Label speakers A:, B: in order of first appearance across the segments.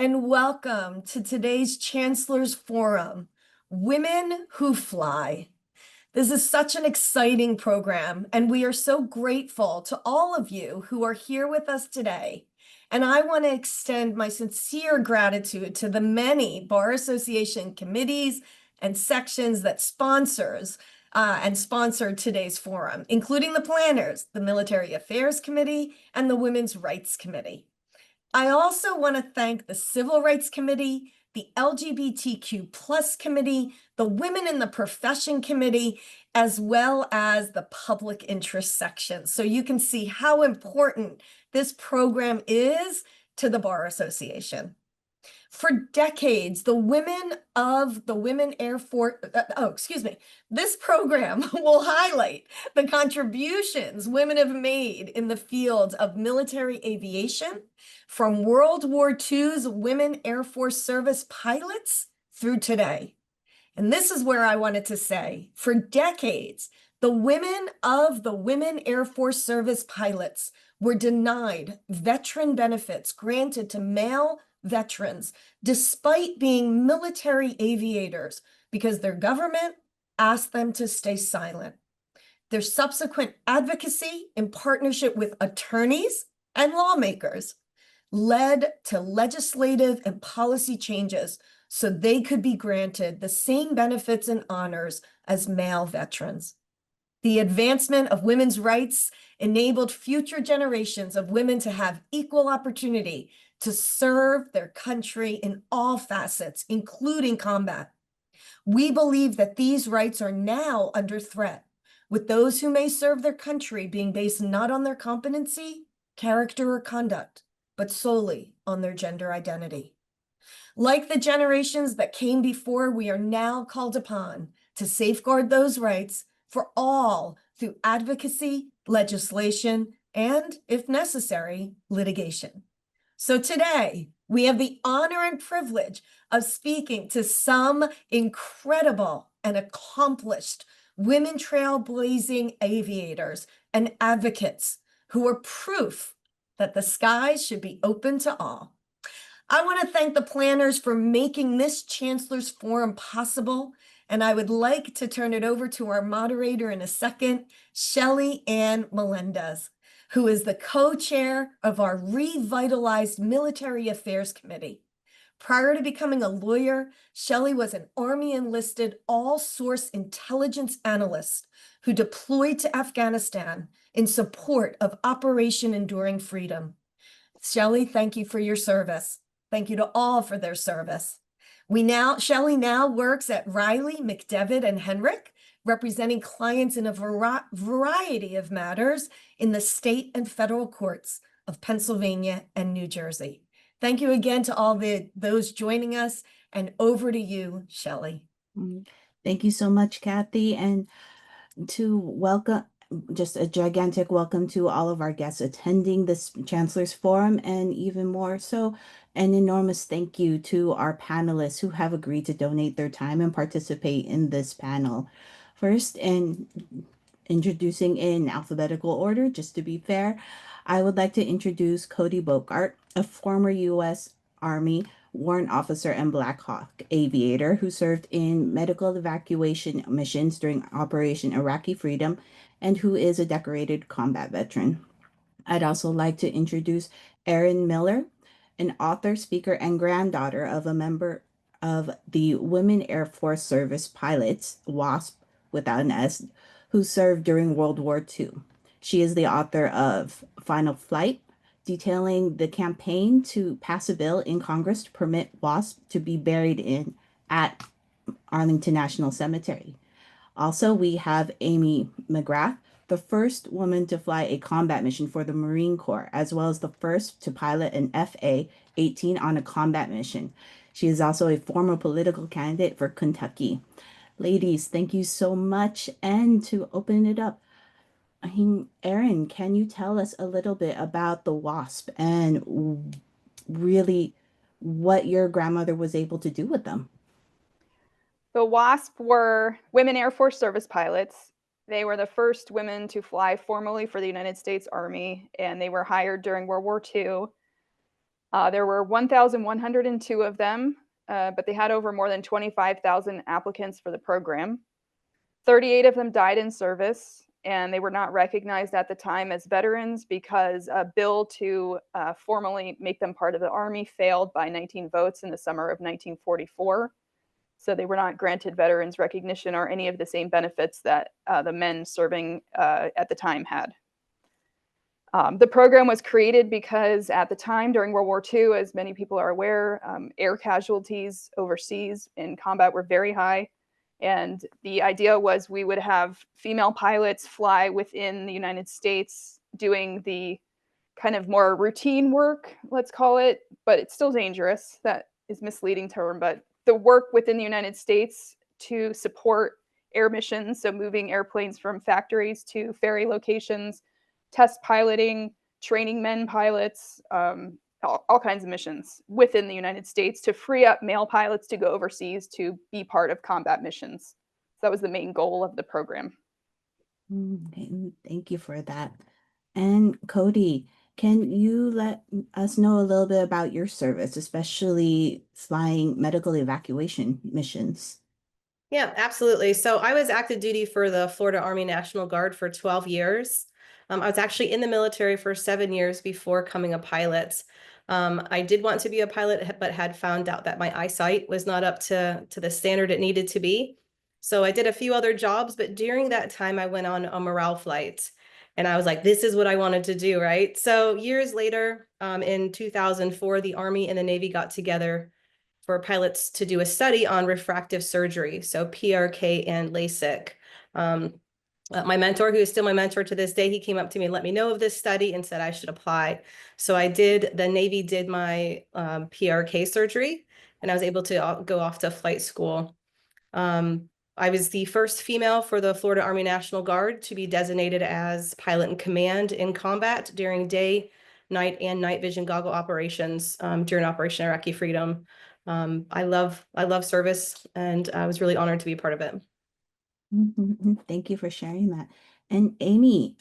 A: and welcome to today's Chancellor's Forum, Women Who Fly. This is such an exciting program, and we are so grateful to all of you who are here with us today. And I want to extend my sincere gratitude to the many Bar Association committees and sections that sponsor today's forum, including the planners, the Military Affairs Committee, and the Women's Rights Committee. I also want to thank the Civil Rights Committee, the LGBTQ plus committee, the Women in the Profession Committee, as well as the public interest section. So you can see how important this program is to the Bar Association. For decades, the women of the Women Air Force, this program will highlight the contributions women have made in the field of military aviation, from World War II's Women Air Force Service pilots through today. And this is where I wanted to say, for decades, the women of the Women Air Force Service pilots were denied veteran benefits granted to male veterans, despite being military aviators, because their government asked them to stay silent. Their subsequent advocacy in partnership with attorneys and lawmakers led to legislative and policy changes so they could be granted the same benefits and honors as male veterans. The advancement of women's rights enabled future generations of women to have equal opportunity to serve their country in all facets, including combat. We believe that these rights are now under threat, with those who may serve their country being based not on their competency, character, or conduct, but solely on their gender identity. Like the generations that came before, we are now called upon to safeguard those rights for all through advocacy, legislation, and, if necessary, litigation. So today, we have the honor and privilege of speaking to some incredible and accomplished women trailblazing aviators and advocates who are proof that the skies should be open to all. I want to thank the planners for making this Chancellor's Forum possible, and I would like to turn it over to our moderator in a second, Shelley Ann Melendez, who is the co-chair of our revitalized Military Affairs Committee. Prior to becoming a lawyer, Shelley was an Army-enlisted all-source intelligence analyst who deployed to Afghanistan in support of Operation Enduring Freedom. Shelley, thank you for your service. Thank you to all for their service. Shelley now works at Riley, McDevitt, and Henrik, representing clients in a variety of matters in the state and federal courts of Pennsylvania and New Jersey. Thank you again to all those joining us, and over to you, Shelley.
B: Thank you so much, Kathy, and to welcome, just a gigantic welcome to all of our guests attending this Chancellor's Forum, and even more so, an enormous thank you to our panelists who have agreed to donate their time and participate in this panel. First, in introducing in alphabetical order, just to be fair, I would like to introduce Kodey Bogart, a former U.S. Army warrant officer and Blackhawk aviator who served in medical evacuation missions during Operation Iraqi Freedom and who is a decorated combat veteran. I'd also like to introduce Erin Miller, an author, speaker, and granddaughter of a member of the Women Air Force Service Pilots, WASP without an S, who served during World War II. She is the author of Final Flight, detailing the campaign to pass a bill in Congress to permit WASP to be buried at Arlington National Cemetery. Also, we have Amy McGrath, the first woman to fly a combat mission for the Marine Corps, as well as the first to pilot an FA-18 on a combat mission. She is also a former political candidate for Kentucky. Ladies, thank you so much. And to open it up, Erin, can you tell us a little bit about the WASP and really what your grandmother was able to do with them?
C: The WASP were Women Air Force Service pilots. They were the first women to fly formally for the United States Army, and they were hired during World War II. There were 1,102 of them, but they had over more than 25,000 applicants for the program. 38 of them died in service, and they were not recognized at the time as veterans because a bill to formally make them part of the Army failed by 19 votes in the summer of 1944. So they were not granted veterans recognition or any of the same benefits that the men serving at the time had. The program was created because at the time during World War II, as many people are aware, air casualties overseas in combat were very high. And the idea was we would have female pilots fly within the United States doing the kind of more routine work, let's call it, but it's still dangerous. That is misleading term, but the work within the United States to support air missions, so moving airplanes from factories to ferry locations, test piloting, training men pilots, all kinds of missions within the United States to free up male pilots to go overseas to be part of combat missions. So that was the main goal of the program.
B: Okay, thank you for that. And Kodey, can you let us know a little bit about your service, especially flying medical evacuation missions?
D: Yeah, absolutely. So I was active duty for the Florida Army National Guard for 12 years. I was actually in the military for 7 years before becoming a pilot. I did want to be a pilot, but had found out that my eyesight was not up to the standard it needed to be. So I did a few other jobs, but during that time I went on a morale flight and I was like, this is what I wanted to do, right? So years later, in 2004, the Army and the Navy got together for pilots to do a study on refractive surgery, so PRK and LASIK. My mentor, who is still my mentor to this day, he came up to me and let me know of this study and said I should apply. So I did. The Navy did my PRK surgery, and I was able to go off to flight school. I was the first female for the Florida Army National Guard to be designated as pilot in command in combat during day, night, and night vision goggle operations during Operation Iraqi Freedom. I love service, and I was really honored to be a part of it.
B: Thank you for sharing that. And Amy,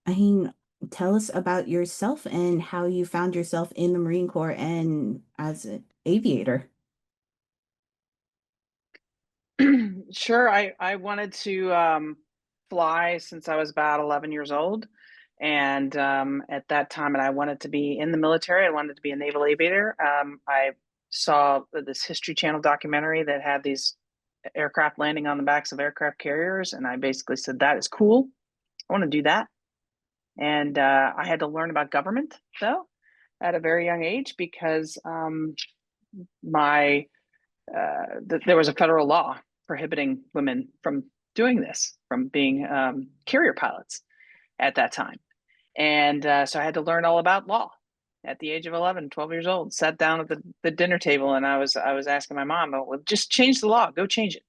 B: I mean, tell us about yourself and how you found yourself in the Marine Corps and as an aviator.
E: Sure. I wanted to fly since I was about 11 years old. And at that time, and I wanted to be in the military. I wanted to be a naval aviator. I saw this History Channel documentary that had these aircraft landing on the backs of aircraft carriers. And I basically said, that is cool. I want to do that. And I had to learn about government, though, at a very young age because there was a federal law prohibiting women from doing this, from being carrier pilots at that time. And so I had to learn all about law at the age of 11, 12 years old. Sat down at the dinner table and I was asking my mom, oh, well, just change the law, go change it.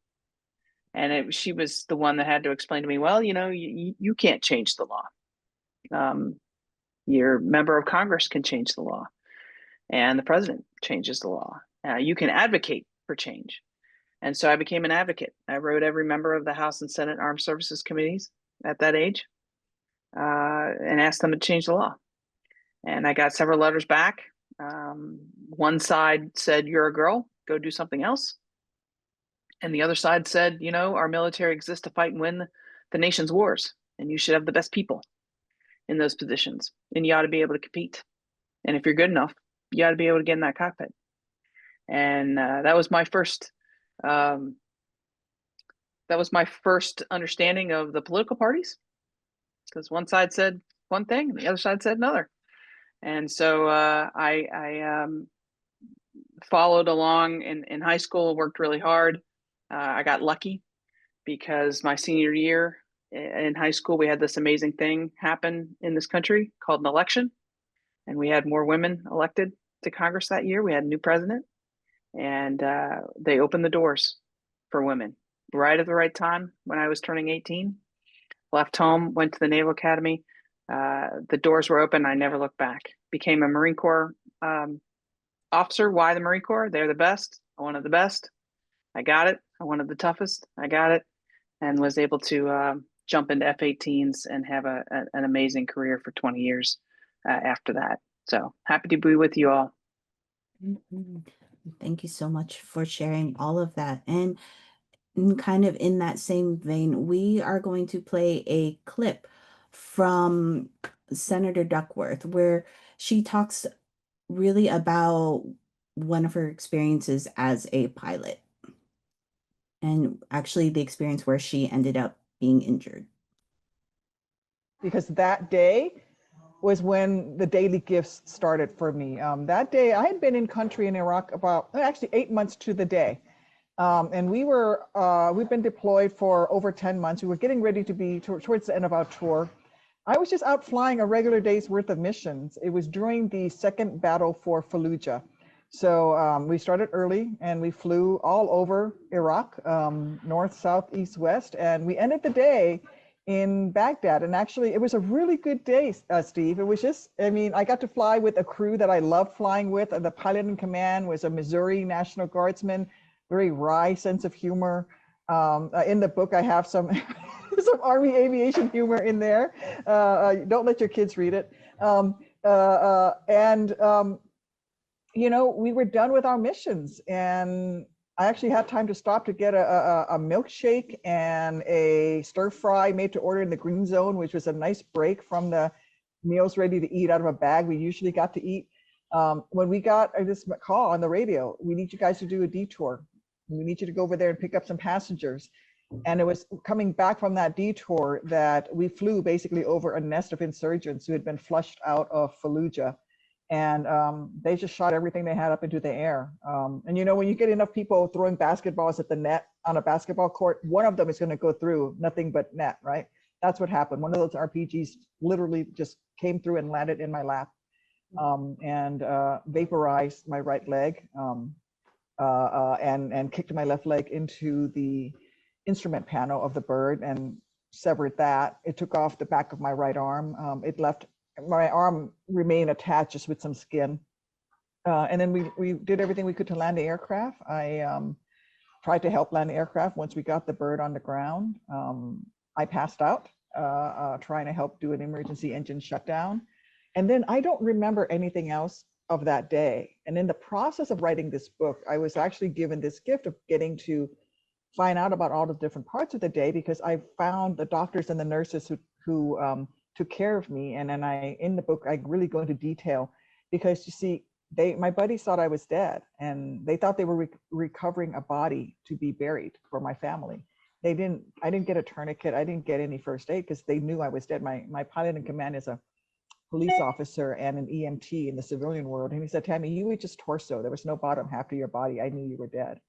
E: And she was the one that had to explain to me, well, you can't change the law. Your member of Congress can change the law, and the president changes the law. You can advocate for change. And so I became an advocate. I wrote every member of the House and Senate Armed Services Committees at that age and asked them to change the law. And I got several letters back. One side said, you're a girl, go do something else. And the other side said, our military exists to fight and win the nation's wars, and you should have the best people in those positions, and you ought to be able to compete. And if you're good enough, you ought to be able to get in that cockpit. And that was my first understanding of the political parties, because one side said one thing and the other side said another. And so I followed along in high school, worked really hard. I got lucky because my senior year in high school, we had this amazing thing happen in this country called an election. And we had more women elected to Congress that year. We had a new president, and they opened the doors for women right at the right time when I was turning 18. Left home, went to the Naval Academy. The doors were open. I never looked back. Became a Marine Corps officer. Why the Marine Corps? They're the best. I wanted the best. I got it. I wanted the toughest. I got it, and was able to jump into F-18s and have an amazing career for 20 years after that. So happy to be with you all.
B: Mhm. Thank you so much for sharing all of that. And kind of in that same vein, we are going to play a clip from Senator Duckworth where she talks really about one of her experiences as a pilot and actually the experience where she ended up being injured.
F: Because that day was when the daily gifts started for me. That day, I had been in country in Iraq about actually 8 months to the day. And we've been deployed for over 10 months. We were getting ready to be towards the end of our tour. I was just out flying a regular day's worth of missions. It was during the second battle for Fallujah. So we started early and we flew all over Iraq, north, south, east, west, and we ended the day in Baghdad. And actually, it was a really good day, Steve. It was just, I mean, I got to fly with a crew that I loved flying with. The pilot in command was a Missouri National Guardsman, very wry sense of humor. In the book, I have some some Army aviation humor in there. Don't let your kids read it. You know, we were done with our missions, and I actually had time to stop to get a milkshake and a stir fry made to order in the green zone, which was a nice break from the meals ready to eat out of a bag we usually got to eat. When we got this call on the radio, we need you guys to do a detour. We need you to go over there and pick up some passengers. And it was coming back from that detour that we flew basically over a nest of insurgents who had been flushed out of Fallujah. And they just shot everything they had up into the air. And you know, when you get enough people throwing basketballs at the net on a basketball court, one of them is going to go through nothing but net, right? That's what happened. One of those RPGs literally just came through and landed in my lap and vaporized my right leg and kicked my left leg into the instrument panel of the bird and severed that. It took off the back of my right arm. It left my arm remained attached just with some skin. And then we did everything we could to land the aircraft. I tried to help land the aircraft once we got the bird on the ground. I passed out trying to help do an emergency engine shutdown. And then I don't remember anything else of that day. And in the process of writing this book, I was actually given this gift of getting to find out about all the different parts of the day, because I found the doctors and the nurses who took care of me. And then in the book, I really go into detail because you see, my buddies thought I was dead and they thought they were recovering a body to be buried for my family. I didn't get a tourniquet. I didn't get any first aid because they knew I was dead. My pilot in command is a police officer and an EMT in the civilian world. And he said, Tammy, you were just torso. There was no bottom half to your body. I knew you were dead.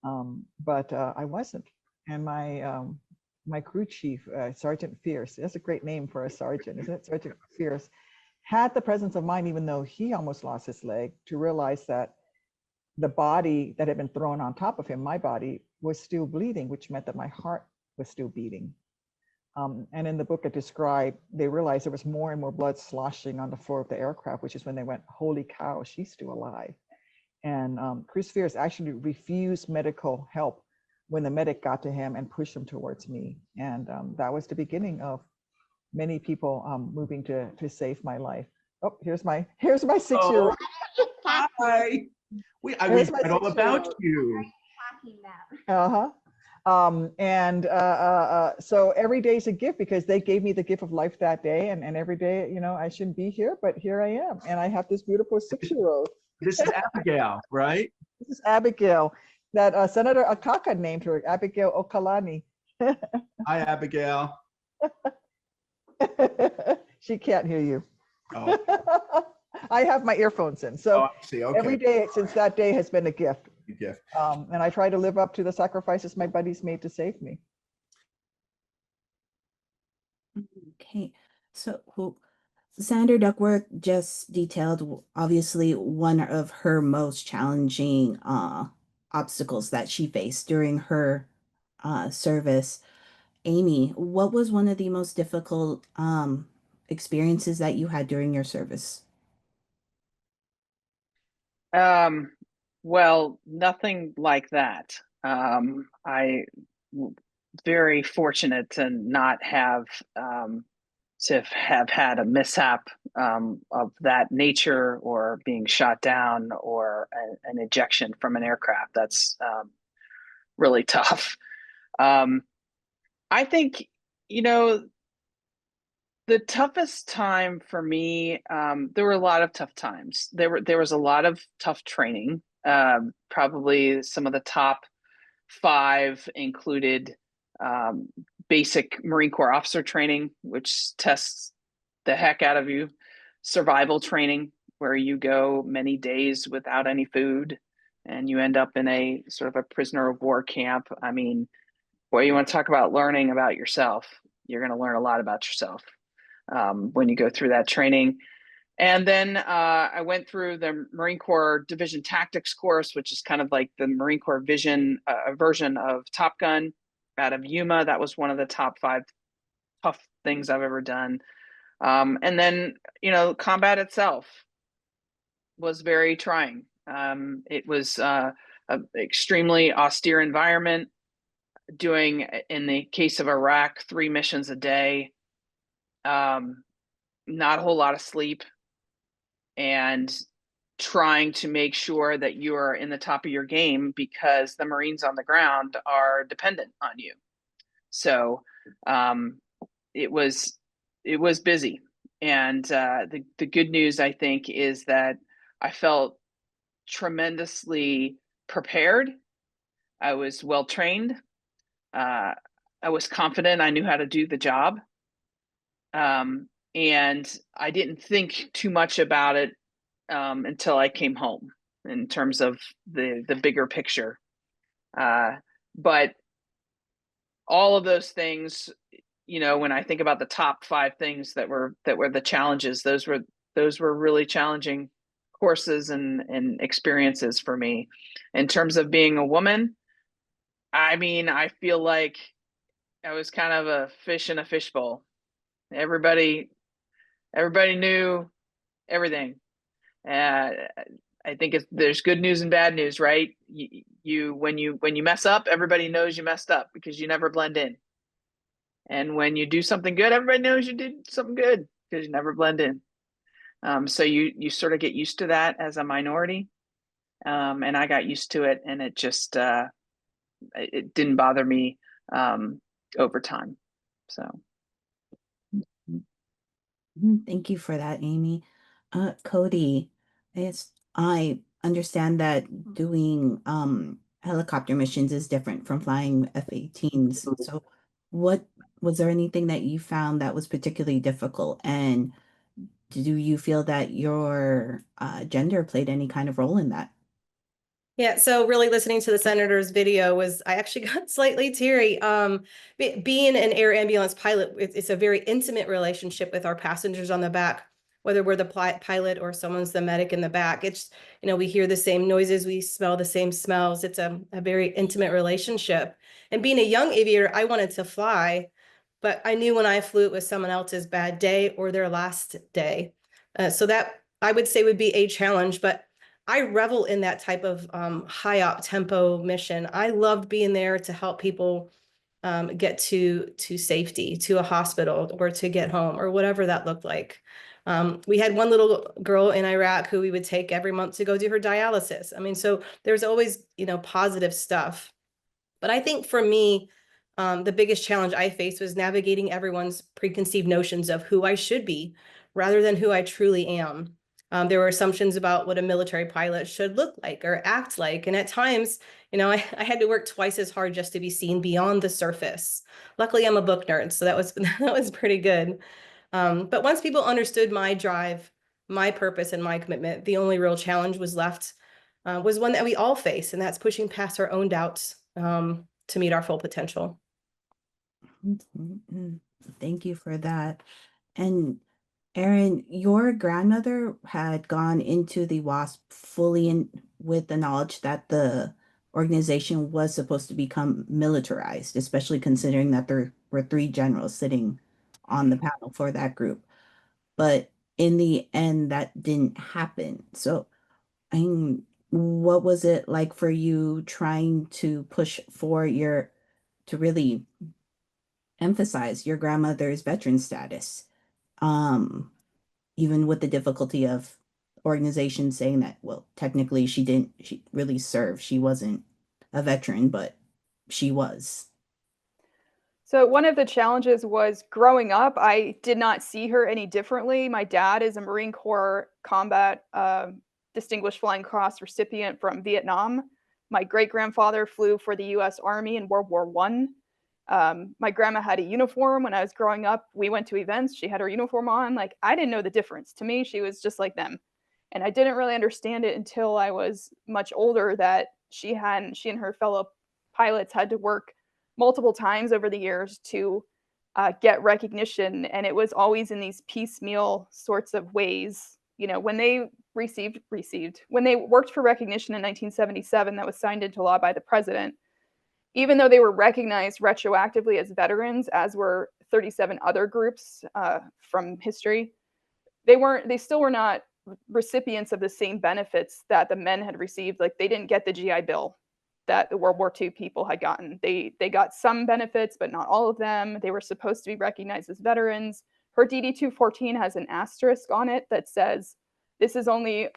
F: But I wasn't. And my crew chief, Sergeant Fierce, that's a great name for a sergeant, isn't it? Sergeant Fierce had the presence of mind, even though he almost lost his leg, to realize that the body that had been thrown on top of him, my body, was still bleeding, which meant that my heart was still beating. And in the book, it described, they realized there was more and more blood sloshing on the floor of the aircraft, which is when they went, holy cow, she's still alive. And Chris Fierce actually refused medical help when the medic got to him and pushed him towards me. And that was the beginning of many people moving to save my life. Oh, here's my 6-year-old.
G: Hi. We read all about you.
F: Uh-huh. So every day is a gift because they gave me the gift of life that day. And every day, you know, I shouldn't be here, but here I am. And I have this beautiful 6-year-old.
G: This is Abigail, right?
F: This is Abigail, that Senator Akaka named her, Abigail Okalani.
G: Hi, Abigail.
F: She can't hear you.
G: Oh.
F: I have my earphones in.
G: Oh,
F: So
G: I see. Okay.
F: every day since that day has been a gift.
G: Good gift.
F: And I try to live up to the sacrifices my buddies made to save me.
B: Okay, so Senator Duckworth just detailed obviously one of her most challenging obstacles that she faced during her service. Amy, what was one of the most difficult experiences that you had during your service?
E: Well, nothing like that. I very fortunate to not have to have had a mishap of that nature, or being shot down, or an ejection from an aircraft. That's really tough. I think, you know, the toughest time for me, there were a lot of tough times. There was a lot of tough training. Probably some of the top five included basic Marine Corps officer training, which tests the heck out of you. Survival training, where you go many days without any food and you end up in a sort of a prisoner of war camp. I mean, boy, you want to talk about learning about yourself. You're going to learn a lot about yourself when you go through that training. And then I went through the Marine Corps Division Tactics course, which is kind of like the Marine Corps Vision version of Top Gun out of Yuma. That was one of the top 5 tough things I've ever done. And then, you know, combat itself was very trying. It was an extremely austere environment, doing, in the case of Iraq, 3 missions a day, not a whole lot of sleep, and trying to make sure that you are in the top of your game, because the Marines on the ground are dependent on you. So it was busy. And the good news, I think, is that I felt tremendously prepared. I was well trained. I was confident I knew how to do the job. And I didn't think too much about it until I came home, in terms of the bigger picture. But all of those things, you know, when I think about the top 5 things that were the challenges, those were really challenging courses and experiences for me. In terms of being a woman, I mean, I feel like I was kind of a fish in a fishbowl. Everybody knew everything. I think there's good news and bad news, right? When you mess up, everybody knows you messed up, because you never blend in. And when you do something good, everybody knows you did something good, because you never blend in. So you sort of get used to that as a minority. And I got used to it, and it just it didn't bother me over time. So
B: Thank you for that, Amy. Kodey, I understand that doing helicopter missions is different from flying F-18s. So what was there anything that you found that was particularly difficult? And do you feel that your gender played any kind of role in that?
D: Yeah, so really listening to the senator's video I actually got slightly teary. Being an air ambulance pilot, it's a very intimate relationship with our passengers on the back, whether we're the pilot or someone's the medic in the back. It's, you know, we hear the same noises, we smell the same smells. It's a very intimate relationship. And being a young aviator, I wanted to fly, but I knew when I flew, it was someone else's bad day or their last day. So that I would say would be a challenge, but I revel in that type of high op tempo mission. I loved being there to help people get to safety, to a hospital, or to get home, or whatever that looked like. We had one little girl in Iraq who we would take every month to go do her dialysis. I mean, so there's always, you know, positive stuff. But I think for me, the biggest challenge I faced was navigating everyone's preconceived notions of who I should be rather than who I truly am. There were assumptions about what a military pilot should look like or act like. And at times, you know, I had to work twice as hard just to be seen beyond the surface. Luckily, I'm a book nerd, so that was pretty good. But once people understood my drive, my purpose, and my commitment, the only real challenge was left was one that we all face, and that's pushing past our own doubts to meet our full potential.
B: Thank you for that. And Erin, your grandmother had gone into the WASP fully in with the knowledge that the organization was supposed to become militarized, especially considering that there were 3 generals sitting on the panel for that group. But in the end, that didn't happen. So, I mean, what was it like for you trying to push for to really emphasize your grandmother's veteran status? even with the difficulty of organizations saying that, well, technically she really serve. She wasn't a veteran, but she was.
C: So one of the challenges was growing up, I did not see her any differently. My dad is a Marine Corps combat Distinguished Flying Cross recipient from Vietnam. My great-grandfather flew for the US Army in World War I. My grandma had a uniform when I was growing up. We went to events. She had her uniform on. Like, I didn't know the difference. To me, she was just like them. And I didn't really understand it until I was much older that she and her fellow pilots had to work multiple times over the years to get recognition. And it was always in these piecemeal sorts of ways. You know, when they when they worked for recognition in 1977, that was signed into law by the president, even though they were recognized retroactively as veterans, as were 37 other groups from history, they still were not recipients of the same benefits that the men had received. Like, they didn't get the GI Bill that the World War II people had gotten. They got some benefits, but not all of them. They were supposed to be recognized as veterans. Her DD-214 has an asterisk on it that says this is only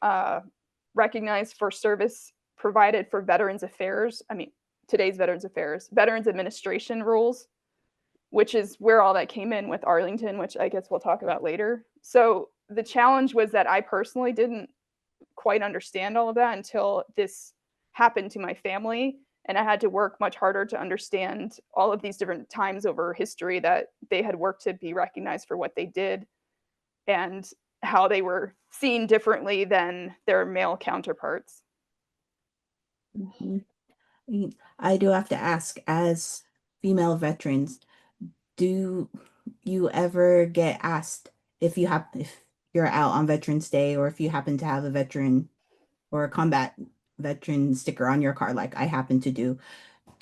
C: recognized for service provided for Veterans Affairs. I mean, today's Veterans Affairs, Veterans Administration rules, which is where all that came in with Arlington, which I guess we'll talk about later. So the challenge was that I personally didn't quite understand all of that until this happened to my family. And I had to work much harder to understand all of these different times over history that they had worked to be recognized for what they did and how they were seen differently than their male counterparts.
B: Mhm. I do have to ask, as female veterans, do you ever get asked if you're out on Veterans Day, or if you happen to have a veteran or a combat veteran sticker on your car, like I happen to do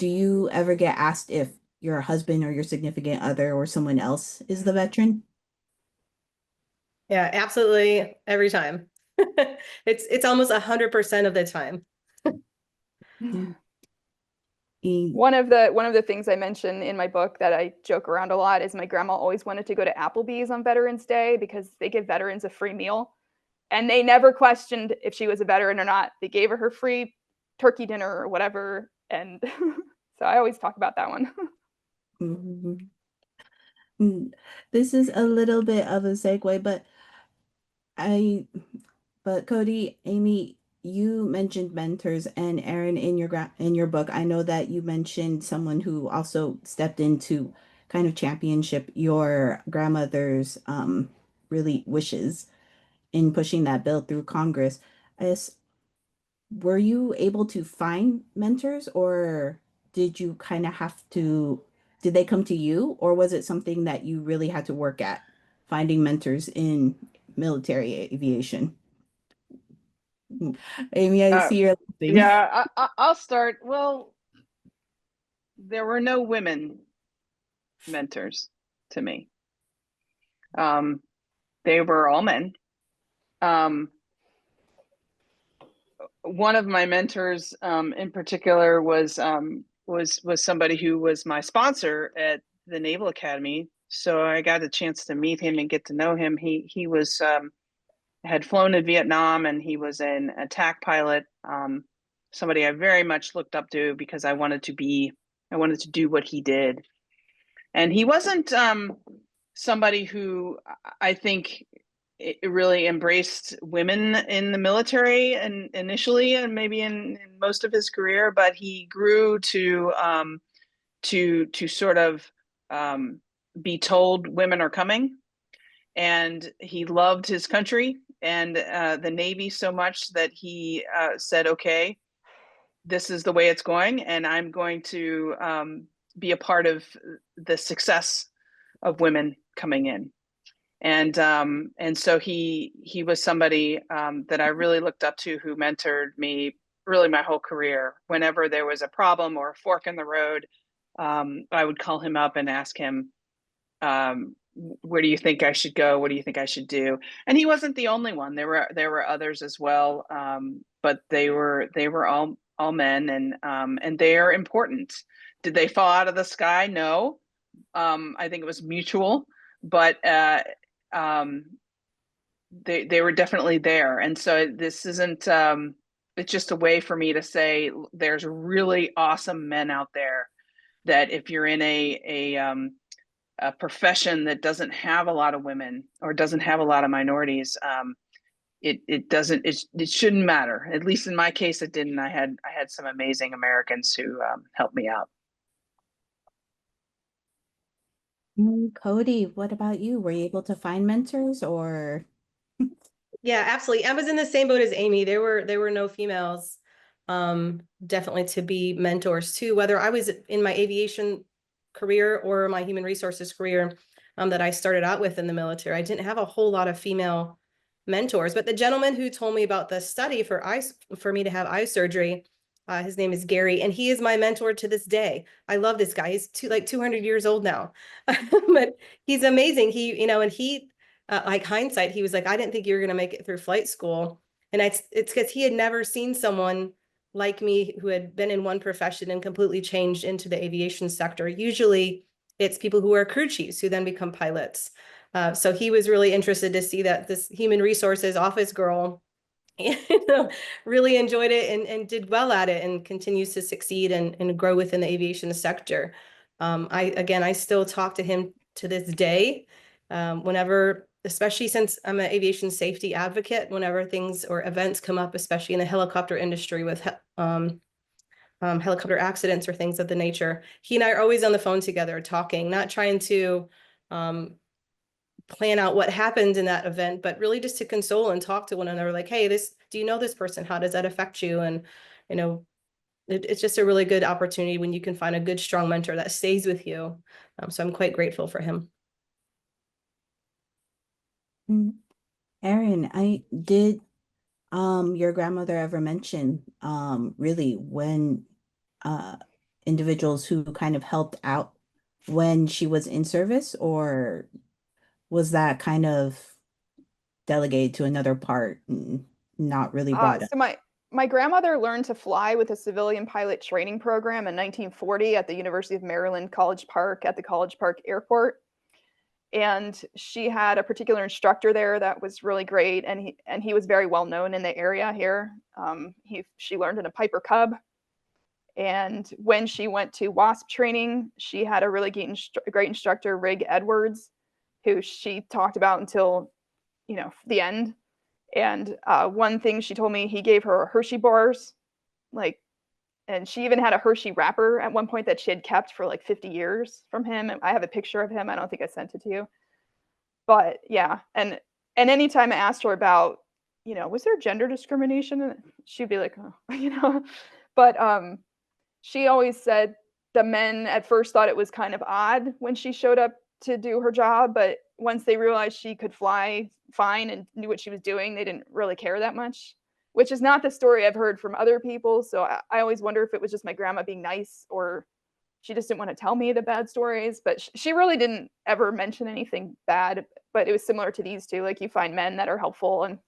B: you ever get asked if your husband or your significant other or someone else is the veteran?
D: Yeah, absolutely. Every time. It's almost 100% of the time.
C: One of the things I mention in my book that I joke around a lot is my grandma always wanted to go to Applebee's on Veterans Day because they give veterans a free meal. And they never questioned if she was a veteran or not. They gave her free turkey dinner or whatever. And so I always talk about that one.
B: Mhm. Mm, This is a little bit of a segue, I, but Kodey, Amy, you mentioned mentors, and Aaron, in your book, I know that you mentioned someone who also stepped into kind of championship your grandmother's really wishes in pushing that bill through Congress. I guess, were you able to find mentors, or did you kind of did they come to you, or was it something that you really had to work at, finding mentors in military aviation? Amy, I
E: Uh,
B: see you're laughing.
E: yeah, I'll start. Well, there were no women mentors to me. They were all men. Um, one of my mentors, in particular, was somebody who was my sponsor at the Naval Academy. So I got a chance to meet him and get to know him. He was had flown in Vietnam, and he was an attack pilot. Somebody I very much looked up to because I wanted to do what he did. And he wasn't somebody who I think it really embraced women in the military and initially, and maybe in most of his career, but he grew to sort of be told women are coming, and he loved his country and the Navy so much that he said, okay, this is the way it's going, and I'm going to be a part of the success of women coming in. And so he was somebody that I really looked up to, who mentored me really my whole career. Whenever there was a problem or a fork in the road, I would call him up and ask him, where do you think I should go? What do you think I should do? And he wasn't the only one. There were others as well, but they were all men, and they are important. Did they fall out of the sky? No. I think it was mutual, but they were definitely there. And so this isn't, it's just a way for me to say there's really awesome men out there that if you're in a profession that doesn't have a lot of women or doesn't have a lot of minorities, it shouldn't matter. At least in my case, it didn't. I had some amazing Americans who helped me out.
B: Kodey, what about you? Were you able to find mentors or?
D: Yeah, absolutely. I was in the same boat as Amy. There were no females, definitely to be mentors too, whether I was in my aviation career or my human resources career, that I started out with in the military. I didn't have a whole lot of female mentors, but the gentleman who told me about the study for me to have eye surgery, his name is Gary, and he is my mentor to this day. I love this guy. He's like 200 years old now, but he's amazing. He, and he, like hindsight, he was like, I didn't think you were going to make it through flight school. And it's because he had never seen someone like me who had been in one profession and completely changed into the aviation sector. Usually it's people who are crew chiefs who then become pilots. So he was really interested to see that this human resources office girl really enjoyed it and did well at it and continues to succeed and grow within the aviation sector. I still talk to him to this day, whenever, especially since I'm an aviation safety advocate, whenever things or events come up, especially in the helicopter industry with helicopter accidents or things of the nature, he and I are always on the phone together talking, not trying to plan out what happened in that event, but really just to console and talk to one another, like, hey, do you know this person? How does that affect you? And, it's just a really good opportunity when you can find a good, strong mentor that stays with you. So I'm quite grateful for him.
B: Erin, did your grandmother ever mention really when individuals who kind of helped out when she was in service, or was that kind of delegated to another part and not really brought up?
C: So my grandmother learned to fly with a civilian pilot training program in 1940 at the University of Maryland College Park at the College Park Airport. And she had a particular instructor there that was really great, and he was very well known in the area here. She learned in a Piper Cub, and when she went to WASP training, she had a really great instructor, Rig Edwards, who she talked about until the end. And one thing she told me, he gave her Hershey bars, and she even had a Hershey wrapper at one point that she had kept for like 50 years from him. I have a picture of him. I don't think I sent it to you. But yeah, and anytime I asked her about, was there gender discrimination? She'd be like, oh, But she always said the men at first thought it was kind of odd when she showed up to do her job, but once they realized she could fly fine and knew what she was doing, they didn't really care that much, which is not the story I've heard from other people. So I always wonder if it was just my grandma being nice, or she just didn't want to tell me the bad stories. But she really didn't ever mention anything bad, but it was similar to these two. Like, you find men that are helpful, and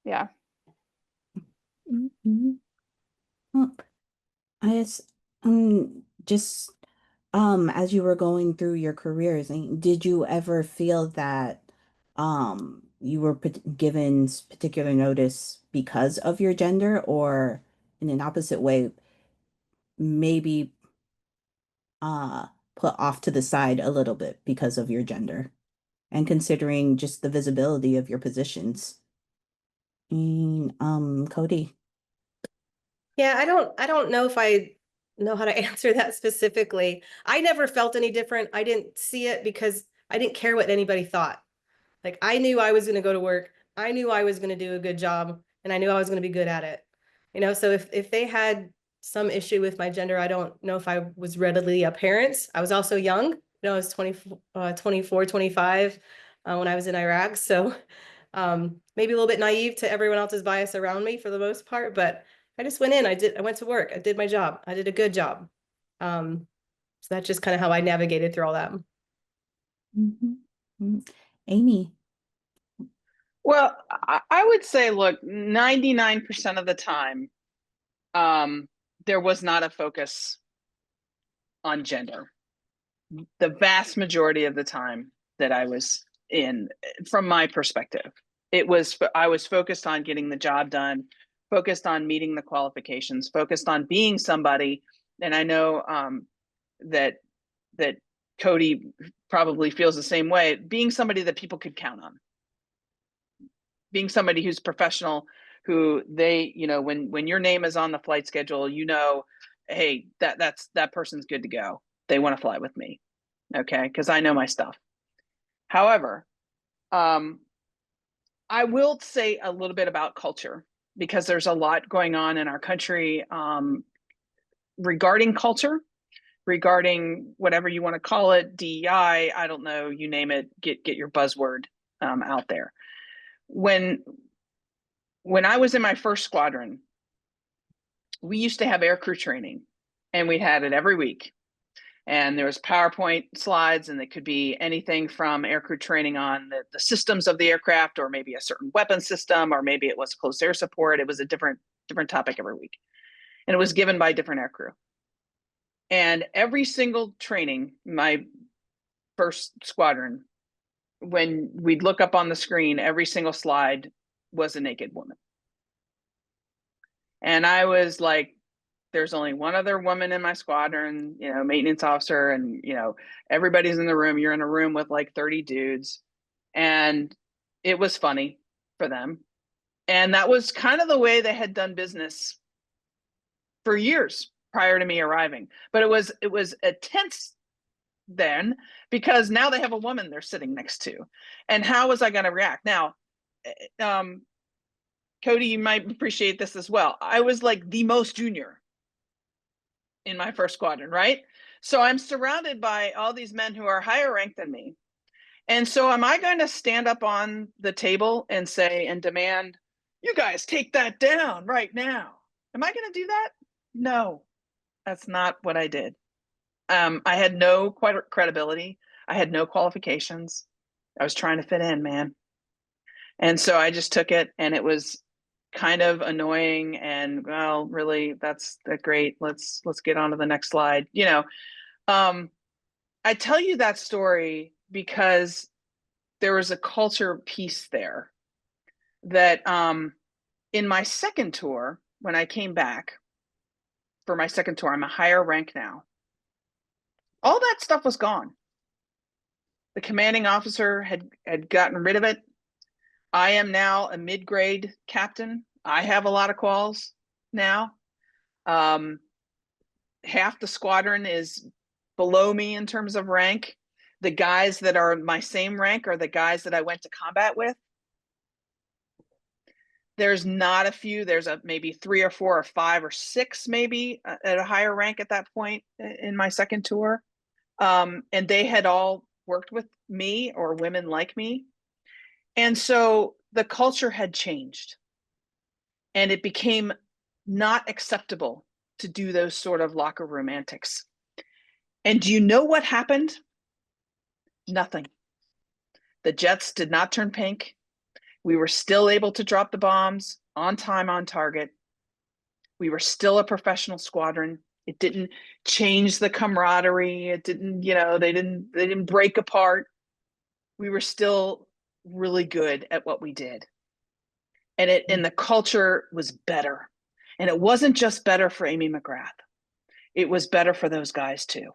C: yeah.
B: Mm-hmm. Well, I guess just as you were going through your careers, did you ever feel that you were given particular notice because of your gender, or in an opposite way, maybe put off to the side a little bit because of your gender, and considering just the visibility of your positions? Kodey.
D: Yeah, I don't know if I know how to answer that specifically. I never felt any different. I didn't see it because I didn't care what anybody thought. Like, I knew I was going to go to work. I knew I was going to do a good job, and I knew I was going to be good at it. So if they had some issue with my gender, I don't know if I was readily apparent. I was also young. I was 24, 25 when I was in Iraq. So maybe a little bit naive to everyone else's bias around me for the most part, but I just went in, I went to work, I did my job, I did a good job. So that's just kind of how I navigated through all that.
B: Mm-hmm. Amy.
E: Well, I would say, look, 99% of the time, there was not a focus on gender. The vast majority of the time that I was in from my perspective. I was focused on getting the job done, focused on meeting the qualifications, focused on being somebody. And I know that Kodey probably feels the same way, being somebody that people could count on, being somebody who's professional, who they, when your name is on the flight schedule, hey, that person's good to go. They want to fly with me. Okay. Because I know my stuff. However, I will say a little bit about culture, because there's a lot going on in our country regarding culture, regarding whatever you want to call it, DEI, I don't know, you name it, get your buzzword out there. When I was in my first squadron, we used to have aircrew training, and we had it every week. And there was PowerPoint slides, and it could be anything from aircrew training on the systems of the aircraft, or maybe a certain weapon system, or maybe it was close air support. It was a different topic every week. And it was given by different aircrew. And every single training, my first squadron, when we'd look up on the screen, every single slide was a naked woman. And I was like, there's only one other woman in my squadron, maintenance officer, and everybody's in the room. You're in a room with like 30 dudes, and it was funny for them. And that was kind of the way they had done business for years prior to me arriving. But it was a tense then, because now they have a woman they're sitting next to. And how was I going to react? Now, Kodey, you might appreciate this as well. I was like the most junior in my first squadron, right? So I'm surrounded by all these men who are higher ranked than me. And so am I going to stand up on the table and say and demand, you guys take that down right now? Am I going to do that? No, that's not what I did. I had no credibility. I had no qualifications. I was trying to fit in, man. And so I just took it, and it was kind of annoying, and well, really, that's great. Let's get on to the next slide. I tell you that story because there was a culture piece there that in my second tour, when I came back for my second tour, I'm a higher rank now. All that stuff was gone. The commanding officer had gotten rid of it. I am now a mid-grade captain. I have a lot of quals now. Half the squadron is below me in terms of rank. The guys that are my same rank are the guys that I went to combat with. There's not a few. There's maybe 3 or 4 or 5 or 6 maybe at a higher rank at that point in my second tour. And they had all worked with me, or women like me. And so the culture had changed, and it became not acceptable to do those sort of locker room antics. And do you know what happened? Nothing. The jets did not turn pink. We were still able to drop the bombs on time, on target. We were still a professional squadron. It didn't change the camaraderie. It didn't, they didn't break apart. We were still really good at what we did. And the culture was better. And it wasn't just better for Amy McGrath. It was better for those guys too.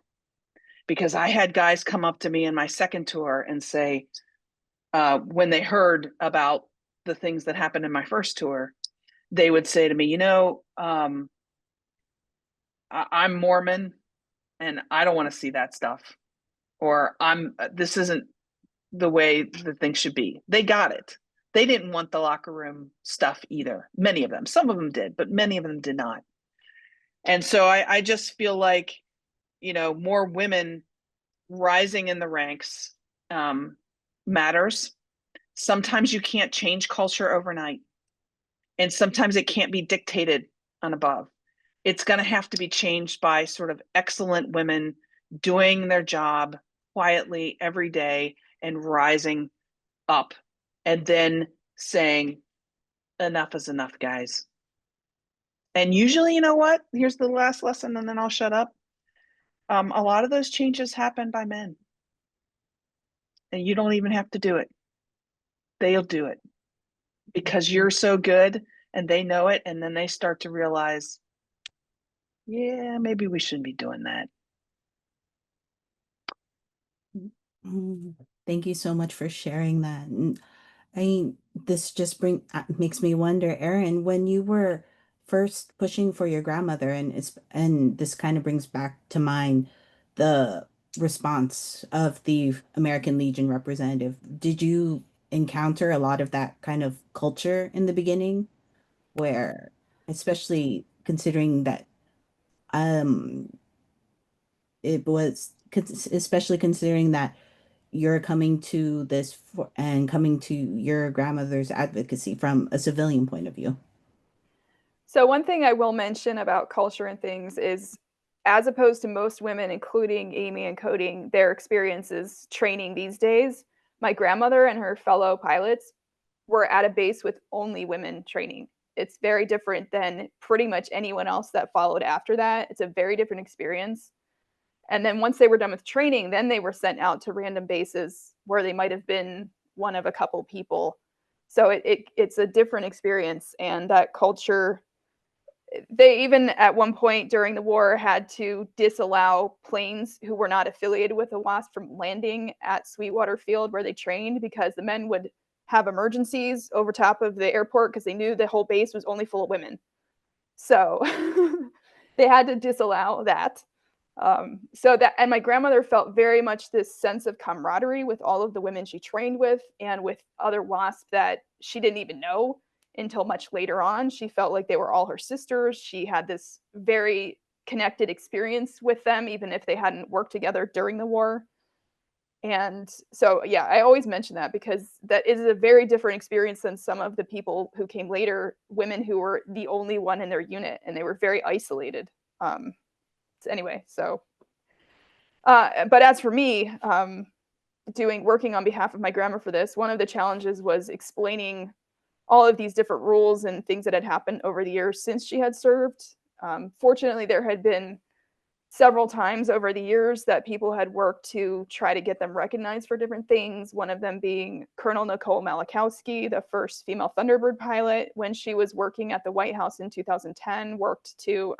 E: Because I had guys come up to me in my second tour and say, when they heard about the things that happened in my first tour, they would say to me, I'm Mormon and I don't want to see that stuff. Or this isn't the way the thing should be. They got it. They didn't want the locker room stuff either. Many of them, some of them did, but many of them did not. And so I just feel like, more women rising in the ranks matters. Sometimes you can't change culture overnight. And sometimes it can't be dictated on above. It's going to have to be changed by sort of excellent women doing their job quietly every day and rising up, and then saying, enough is enough, guys. And usually, you know what? Here's the last lesson, and then I'll shut up. A lot of those changes happen by men. and you don't even have to do it. They'll do it because you're so good and they know it. And then they start to realize, yeah, maybe we shouldn't be doing that.
B: Thank you so much for sharing that. And this just makes me wonder, Erin, when you were first pushing for your grandmother, and this kind of brings back to mind the response of the American Legion representative. Did you encounter a lot of that kind of culture in the beginning, where, especially considering that um especially considering that you're coming to this and coming to your grandmother's advocacy from a civilian point of view?
C: So one thing I will mention about culture and things is, as opposed to most women, including Amy and Kodey, their experiences training these days, my grandmother and her fellow pilots were at a base with only women training. It's very different than pretty much anyone else that followed after that. It's a very different experience. And then once they were done with training, then they were sent out to random bases where they might have been one of a couple people. So it's a different experience, and that culture, they even at one point during the war had to disallow planes who were not affiliated with the WASP from landing at Sweetwater Field where they trained, because the men would have emergencies over top of the airport because they knew the whole base was only full of women. So they had to disallow that. And my grandmother felt very much this sense of camaraderie with all of the women she trained with and with other WASP that she didn't even know until much later on. She felt like they were all her sisters. She had this very connected experience with them, even if they hadn't worked together during the war. And so, yeah, I always mention that because that is a very different experience than some of the people who came later, women who were the only one in their unit, and they were very isolated. Anyway, so, but as for me, working on behalf of my grandma for this, one of the challenges was explaining all of these different rules and things that had happened over the years since she had served. Fortunately, there had been several times over the years that people had worked to try to get them recognized for different things. One of them being Colonel Nicole Malachowski, the first female Thunderbird pilot, when she was working at the White House in 2009, worked to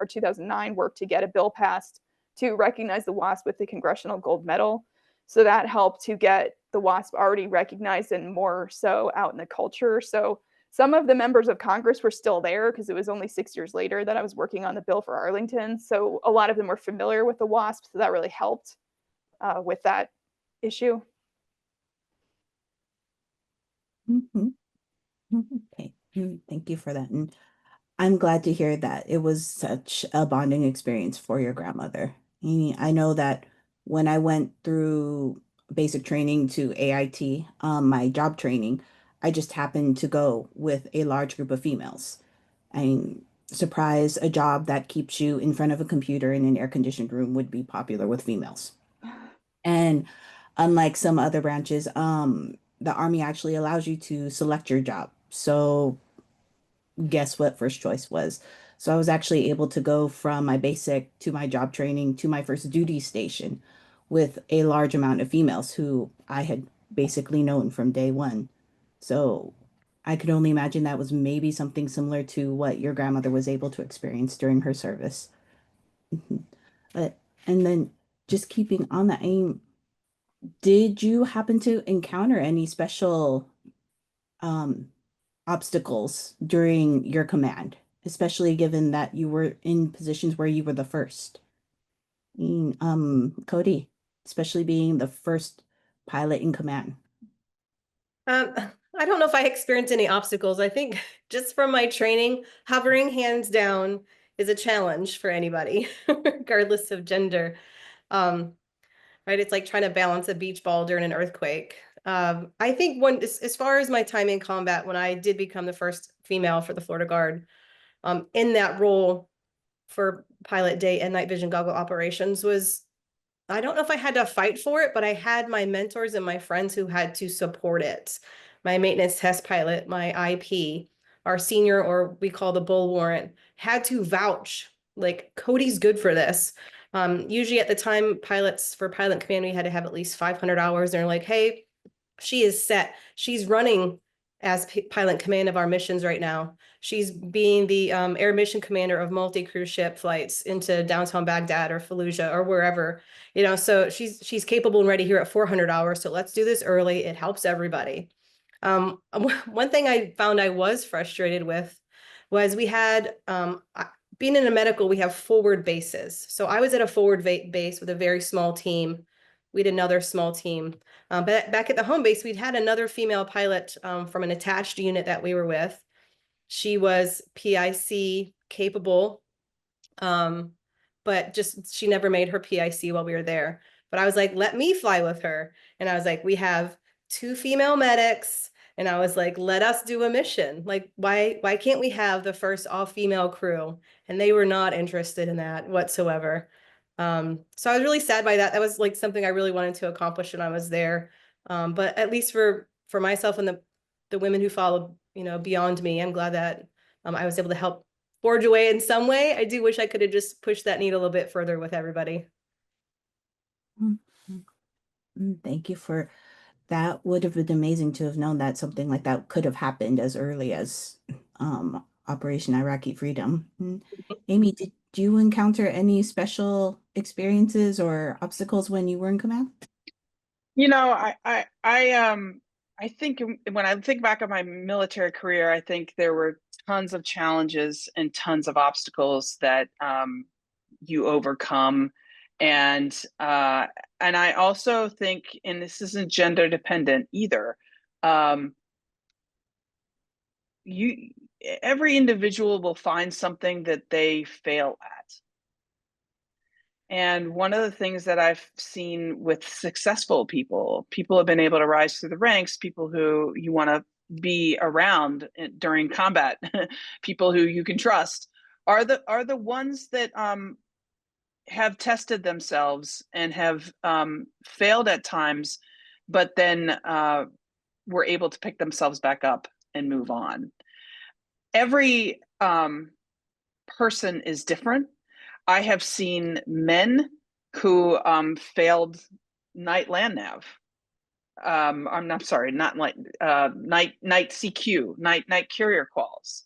C: get a bill passed to recognize the WASP with the Congressional Gold Medal. So that helped to get the WASP already recognized and more so out in the culture. So some of the members of Congress were still there because it was only 6 years later that I was working on the bill for Arlington. So a lot of them were familiar with the WASP, so that really helped with that issue.
B: Okay, thank you for that. And I'm glad to hear that it was such a bonding experience for your grandmother. I know that when I went through basic training to AIT, my job training, I just happened to go with a large group of females. I'm surprised a job that keeps you in front of a computer in an air-conditioned room would be popular with females. And unlike some other branches, the Army actually allows you to select your job. So guess what first choice was? So I was actually able to go from my basic to my job training to my first duty station with a large amount of females who I had basically known from day one. So I could only imagine that was maybe something similar to what your grandmother was able to experience during her service. But and then just keeping on that aim, did you happen to encounter any special um obstacles during your command, especially given that you were in positions where you were the first? Kodey, especially being the first pilot in command.
D: I don't know if I experienced any obstacles. I think just from my training, hovering hands down is a challenge for anybody, regardless of gender. Right? It's like trying to balance a beach ball during an earthquake. I think as far as my time in combat, when I did become the first female for the Florida Guard, in that role for pilot day and night vision goggle operations was, I don't know if I had to fight for it, but I had my mentors and my friends who had to support it. My maintenance test pilot, my IP, our senior, or we call the bull warrant, had to vouch, like, Kodey's good for this. Usually at the time, pilots for pilot command, we had to have at least 500 hours. They're like, hey, she is set. She's running as pilot command of our missions right now. She's being the air mission commander of multi-cruise ship flights into downtown Baghdad or Fallujah or wherever, so she's capable and ready here at 400 hours. So let's do this early. It helps everybody. One thing I found I was frustrated with was we had, being in a medical, we have forward bases. So I was at a forward base with a very small team. We had another small team. But back at the home base, we'd had another female pilot from an attached unit that we were with. She was PIC capable, but she never made her PIC while we were there. But I was like, let me fly with her. And I was like, we have 2 female medics. And I was like, let us do a mission. Like, why can't we have the first all-female crew? And they were not interested in that whatsoever. So I was really sad by that. That was like something I really wanted to accomplish when I was there. But at least for myself and the women who followed, beyond me, I'm glad that I was able to help forge away in some way. I do wish I could have just pushed that needle a bit further with everybody.
B: Thank you for that. Would have been amazing to have known that something like that could have happened as early as Operation Iraqi Freedom. Amy, did you encounter any special experiences or obstacles when you were in command?
E: I think when I think back on my military career, I think there were tons of challenges and tons of obstacles that you overcome. And I also think, and this isn't gender dependent either, every individual will find something that they fail at. And one of the things that I've seen with successful people have been able to rise through the ranks, people who you want to be around during combat, people who you can trust, are the ones that have tested themselves and have failed at times, but then were able to pick themselves back up and move on. Every person is different. I have seen men who failed night land nav. I'm not sorry, not like night CQ, night carrier calls.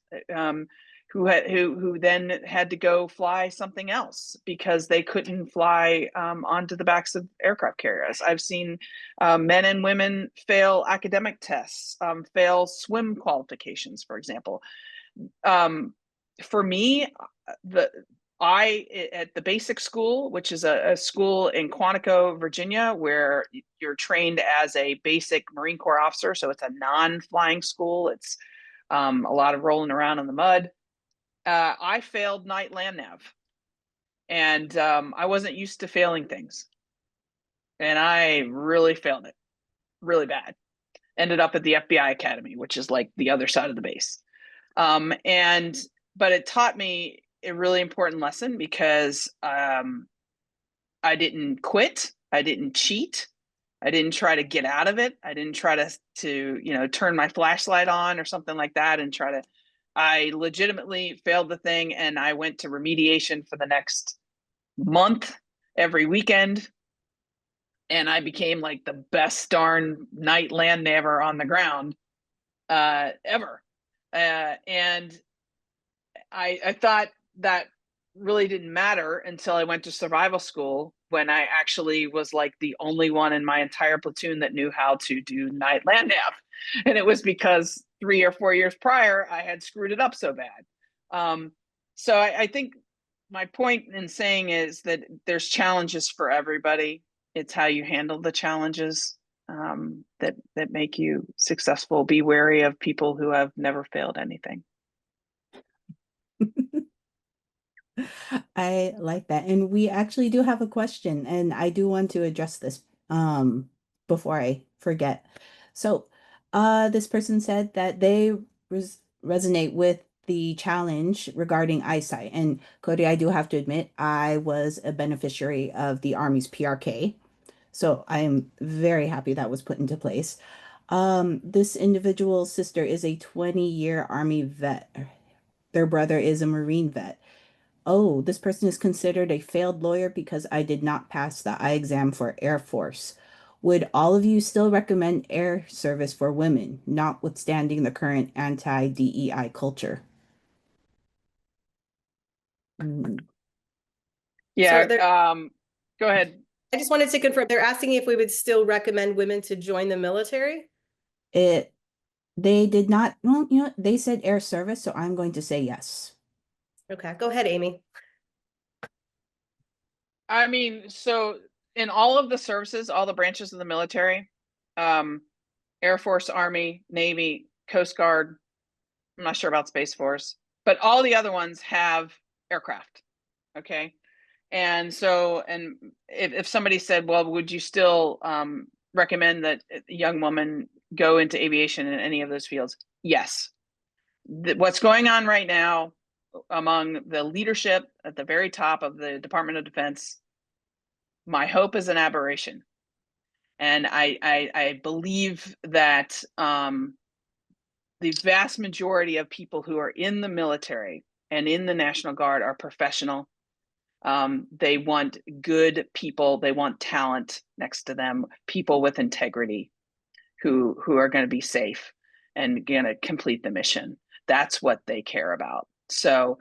E: Who then had to go fly something else because they couldn't fly onto the backs of aircraft carriers. I've seen men and women fail academic tests, fail swim qualifications, for example. For me, at the basic school, which is a school in Quantico, Virginia, where you're trained as a basic Marine Corps officer. So it's a non-flying school. It's a lot of rolling around in the mud. I failed night land nav, and I wasn't used to failing things. And I really failed it really bad. Ended up at the FBI Academy, which is like the other side of the base. But it taught me a really important lesson because I didn't quit. I didn't cheat. I didn't try to get out of it. I didn't try to turn my flashlight on or something like that and I legitimately failed the thing, and I went to remediation for the next month every weekend. And I became like the best darn night land naver on the ground ever. And I thought that really didn't matter until I went to survival school, when I actually was like the only one in my entire platoon that knew how to do night land nav. And it was because 3 or 4 years prior, I had screwed it up so bad. So I think my point in saying is that there's challenges for everybody. It's how you handle the challenges that make you successful. Be wary of people who have never failed anything.
B: I like that. And we actually do have a question, and I do want to address this before I forget. So this person said that they resonate with the challenge regarding eyesight. And Kodey, I do have to admit, I was a beneficiary of the Army's PRK. So I am very happy that was put into place. This individual's sister is a 20-year Army vet. Their brother is a Marine vet. Oh, this person is considered a failed lawyer because I did not pass the eye exam for Air Force. Would all of you still recommend air service for women, notwithstanding the current anti-DEI culture? Mm,
E: Yeah.
D: they're-
E: Go ahead.
D: I just wanted to confirm, they're asking if we would still recommend women to join the military?
B: They did not, well, they said air service, so I'm going to say yes.
D: Okay, go ahead, Amy.
E: I mean, so in all of the services, all the branches of the military, Air Force, Army, Navy, Coast Guard, I'm not sure about Space Force, but all the other ones have aircraft. Okay. And so, and if somebody said, well, would you still recommend that a young woman go into aviation in any of those fields? Yes. What's going on right now among the leadership at the very top of the Department of Defense, my hope is an aberration. And I believe that the vast majority of people who are in the military and in the National Guard are professional. They want good people. They want talent next to them, people with integrity who are going to be safe and going to complete the mission. That's what they care about. So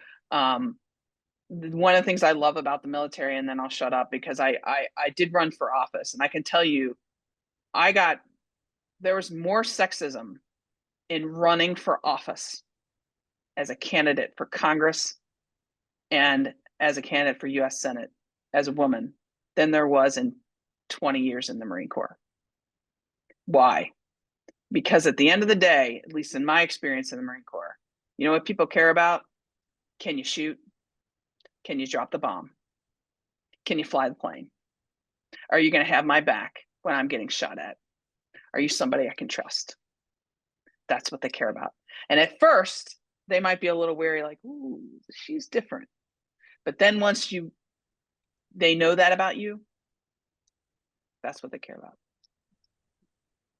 E: one of the things I love about the military, and then I'll shut up, because I did run for office, and I can tell you, there was more sexism in running for office as a candidate for Congress and as a candidate for US Senate as a woman than there was in 20 years in the Marine Corps. Why? Because at the end of the day, at least in my experience in the Marine Corps, you know what people care about? Can you shoot? Can you drop the bomb? Can you fly the plane? Are you going to have my back when I'm getting shot at? Are you somebody I can trust? That's what they care about. And at first, they might be a little wary, like, ooh, she's different. But then once they know that about you, that's what they care about.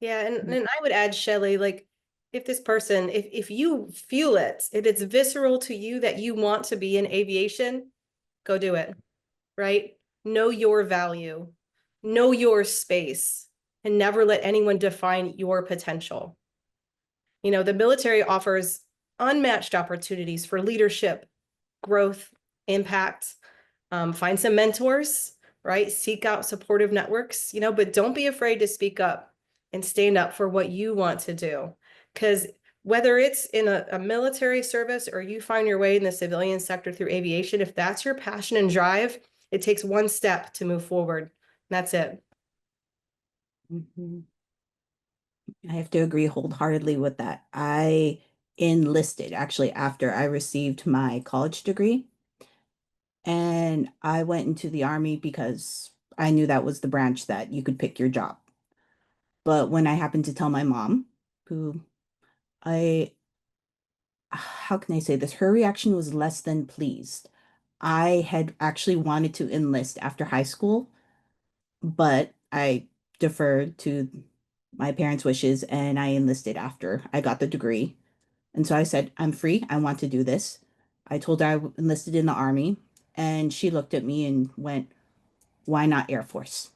D: Yeah, and I would add, Shelley, like, if this person, if you feel it, if it's visceral to you that you want to be in aviation, go do it, right? Know your value, know your space, and never let anyone define your potential. You know, the military offers unmatched opportunities for leadership, growth, impact. Find some mentors, right? Seek out supportive networks, but don't be afraid to speak up and stand up for what you want to do. Because whether it's in a military service or you find your way in the civilian sector through aviation, if that's your passion and drive, it takes one step to move forward. That's it.
B: Mhm. I have to agree wholeheartedly with that. I enlisted actually after I received my college degree, and I went into the army because I knew that was the branch that you could pick your job. But when I happened to tell my mom, who I, how can I say this? Her reaction was less than pleased. I had actually wanted to enlist after high school, but I deferred to my parents' wishes and I enlisted after I got the degree. And so I said, I'm free. I want to do this. I told her I enlisted in the army, and she looked at me and went, why not Air Force?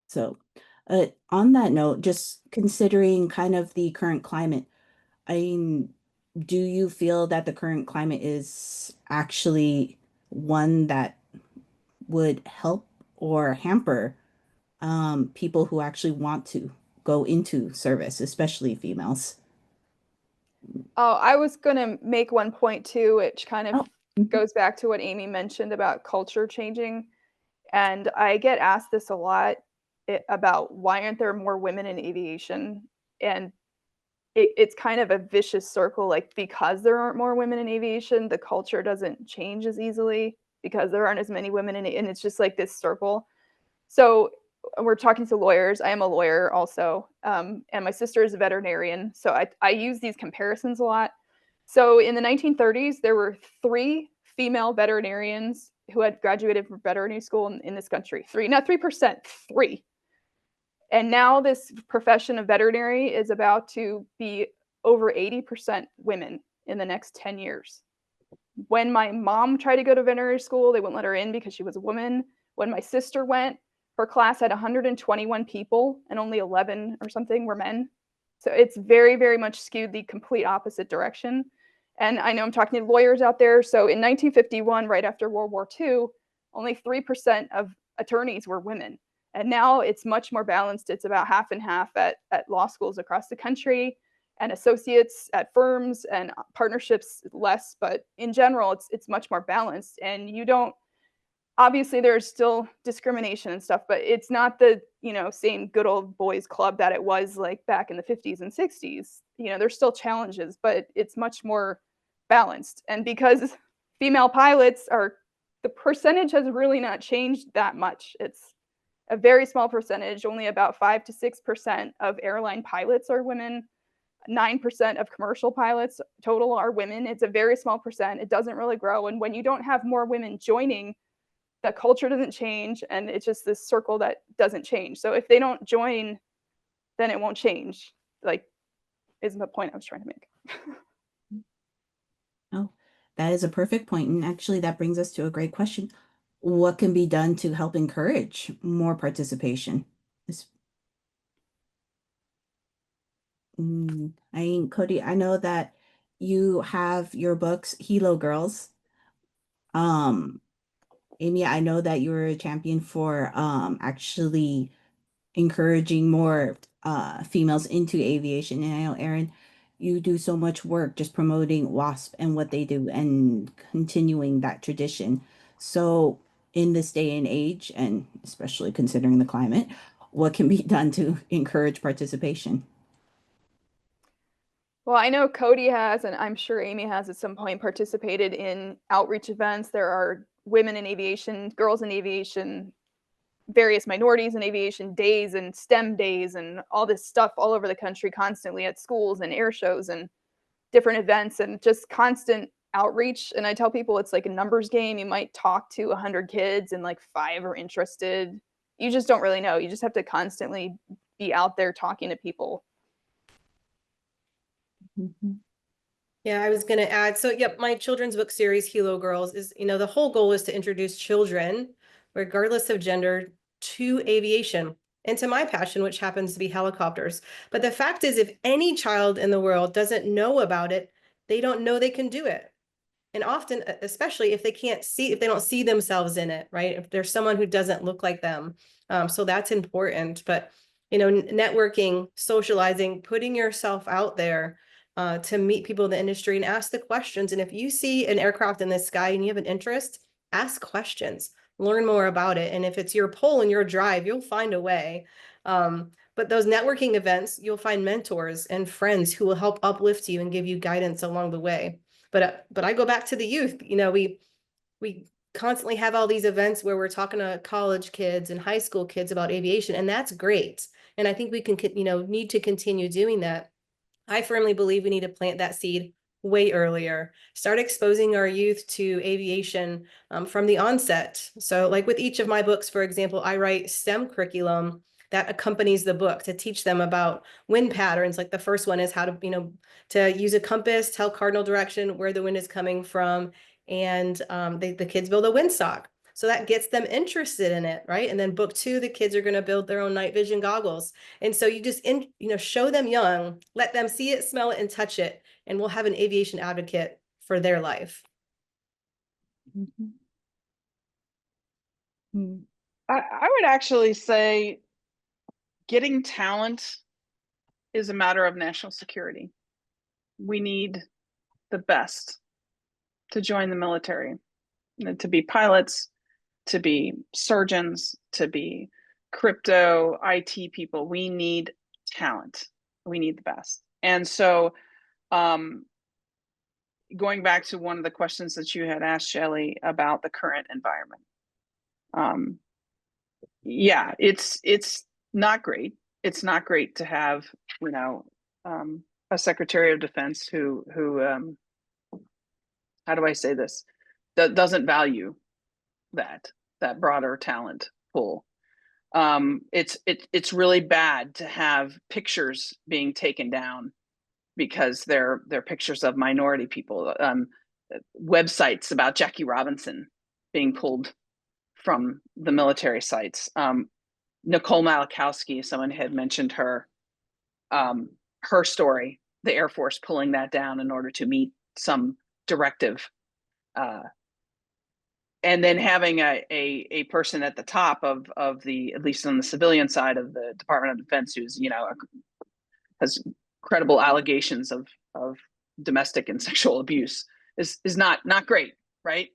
B: So, on that note, just considering kind of the current climate, I mean, do you feel that the current climate is actually one that would help or hamper people who actually want to go into service, especially females?
C: Oh, I was going to make one point too, which kind of
B: Oh, mhm.
C: goes back to what Amy mentioned about culture changing. And I get asked this a lot about why aren't there more women in aviation? And it's kind of a vicious circle. Like, because there aren't more women in aviation, the culture doesn't change as easily because there aren't as many women in it. And it's just like this circle. So we're talking to lawyers. I am a lawyer also. And my sister is a veterinarian. So I use these comparisons a lot. So in the 1930s, there were 3 female veterinarians who had graduated from veterinary school in this country. 3, not 3%, 3. And now this profession of veterinary is about to be over 80% women in the next 10 years. When my mom tried to go to veterinary school, they wouldn't let her in because she was a woman. When my sister went, per class had 121 people and only 11 or something were men. So it's very, very much skewed the complete opposite direction. And I know I'm talking to lawyers out there. So in 1951, right after World War II, only 3% of attorneys were women. And now it's much more balanced. It's about half and half at law schools across the country, and associates at firms, and partnerships less. But in general, it's much more balanced. And you don't, obviously there's still discrimination and stuff, but it's not the, same good old boys club that it was like back in the 50s and 60s. There's still challenges, but it's much more balanced. And because female pilots the percentage has really not changed that much. It's a very small percentage. Only about 5 to 6% of airline pilots are women. 9% of commercial pilots total are women. It's a very small percent. It doesn't really grow. And when you don't have more women joining, the culture doesn't change, and it's just this circle that doesn't change. So if they don't join, then it won't change. Like, is the point I was trying to make.
B: Oh, that is a perfect point. And actually, that brings us to a great question. What can be done to help encourage more participation? Kodey, I know that you have your books, Hilo Girls. Amy, I know that you're a champion for actually encouraging more females into aviation. And I know, Erin, you do so much work just promoting WASP and what they do and continuing that tradition. So in this day and age, and especially considering the climate, what can be done to encourage participation?
C: Well, I know Kodey has, and I'm sure Amy has at some point, participated in outreach events. There are women in aviation, girls in aviation, various minorities in aviation days and STEM days and all this stuff all over the country constantly at schools and air shows and different events, and just constant outreach. And I tell people it's like a numbers game. You might talk to 100 kids and like 5 are interested. You just don't really know. You just have to constantly be out there talking to people.
B: Mm-hmm.
D: Yeah, I was going to add. So, yep, my children's book series, Hilo Girls, is, the whole goal is to introduce children, regardless of gender, to aviation and to my passion, which happens to be helicopters. But the fact is, if any child in the world doesn't know about it, they don't know they can do it. And often, especially if they don't see themselves in it, right? If there's someone who doesn't look like them. So that's important. But, networking, socializing, putting yourself out there to meet people in the industry and ask the questions. And if you see an aircraft in the sky and you have an interest, ask questions, learn more about it. And if it's your pull and your drive, you'll find a way. But those networking events, you'll find mentors and friends who will help uplift you and give you guidance along the way. But I go back to the youth. We constantly have all these events where we're talking to college kids and high school kids about aviation, and that's great. And I think we can, need to continue doing that. I firmly believe we need to plant that seed way earlier. Start exposing our youth to aviation from the onset. So like with each of my books, for example, I write STEM curriculum that accompanies the book to teach them about wind patterns. Like the first one is how to, to use a compass, tell cardinal direction, where the wind is coming from. And the kids build a windsock. So that gets them interested in it, right? And then book 2, the kids are going to build their own night vision goggles. And so you just, show them young, let them see it, smell it, and touch it. And we'll have an aviation advocate for their life.
B: Mm-hmm. Mm-hmm.
E: I would actually say getting talent is a matter of national security. We need the best to join the military, to be pilots, to be surgeons, to be crypto IT people. We need talent. We need the best. And so going back to one of the questions that you had asked, Shelley, about the current environment. Yeah, it's not great. It's not great to have, a Secretary of Defense who how do I say this, that doesn't value that broader talent pool. It's really bad to have pictures being taken down because they're pictures of minority people. Websites about Jackie Robinson being pulled from the military sites. Nicole Malachowski, someone had mentioned her, her story, the Air Force pulling that down in order to meet some directive. And then having a person at the top of the, at least on the civilian side of the Department of Defense, who's, you know, has credible allegations of domestic and sexual abuse is not great, right?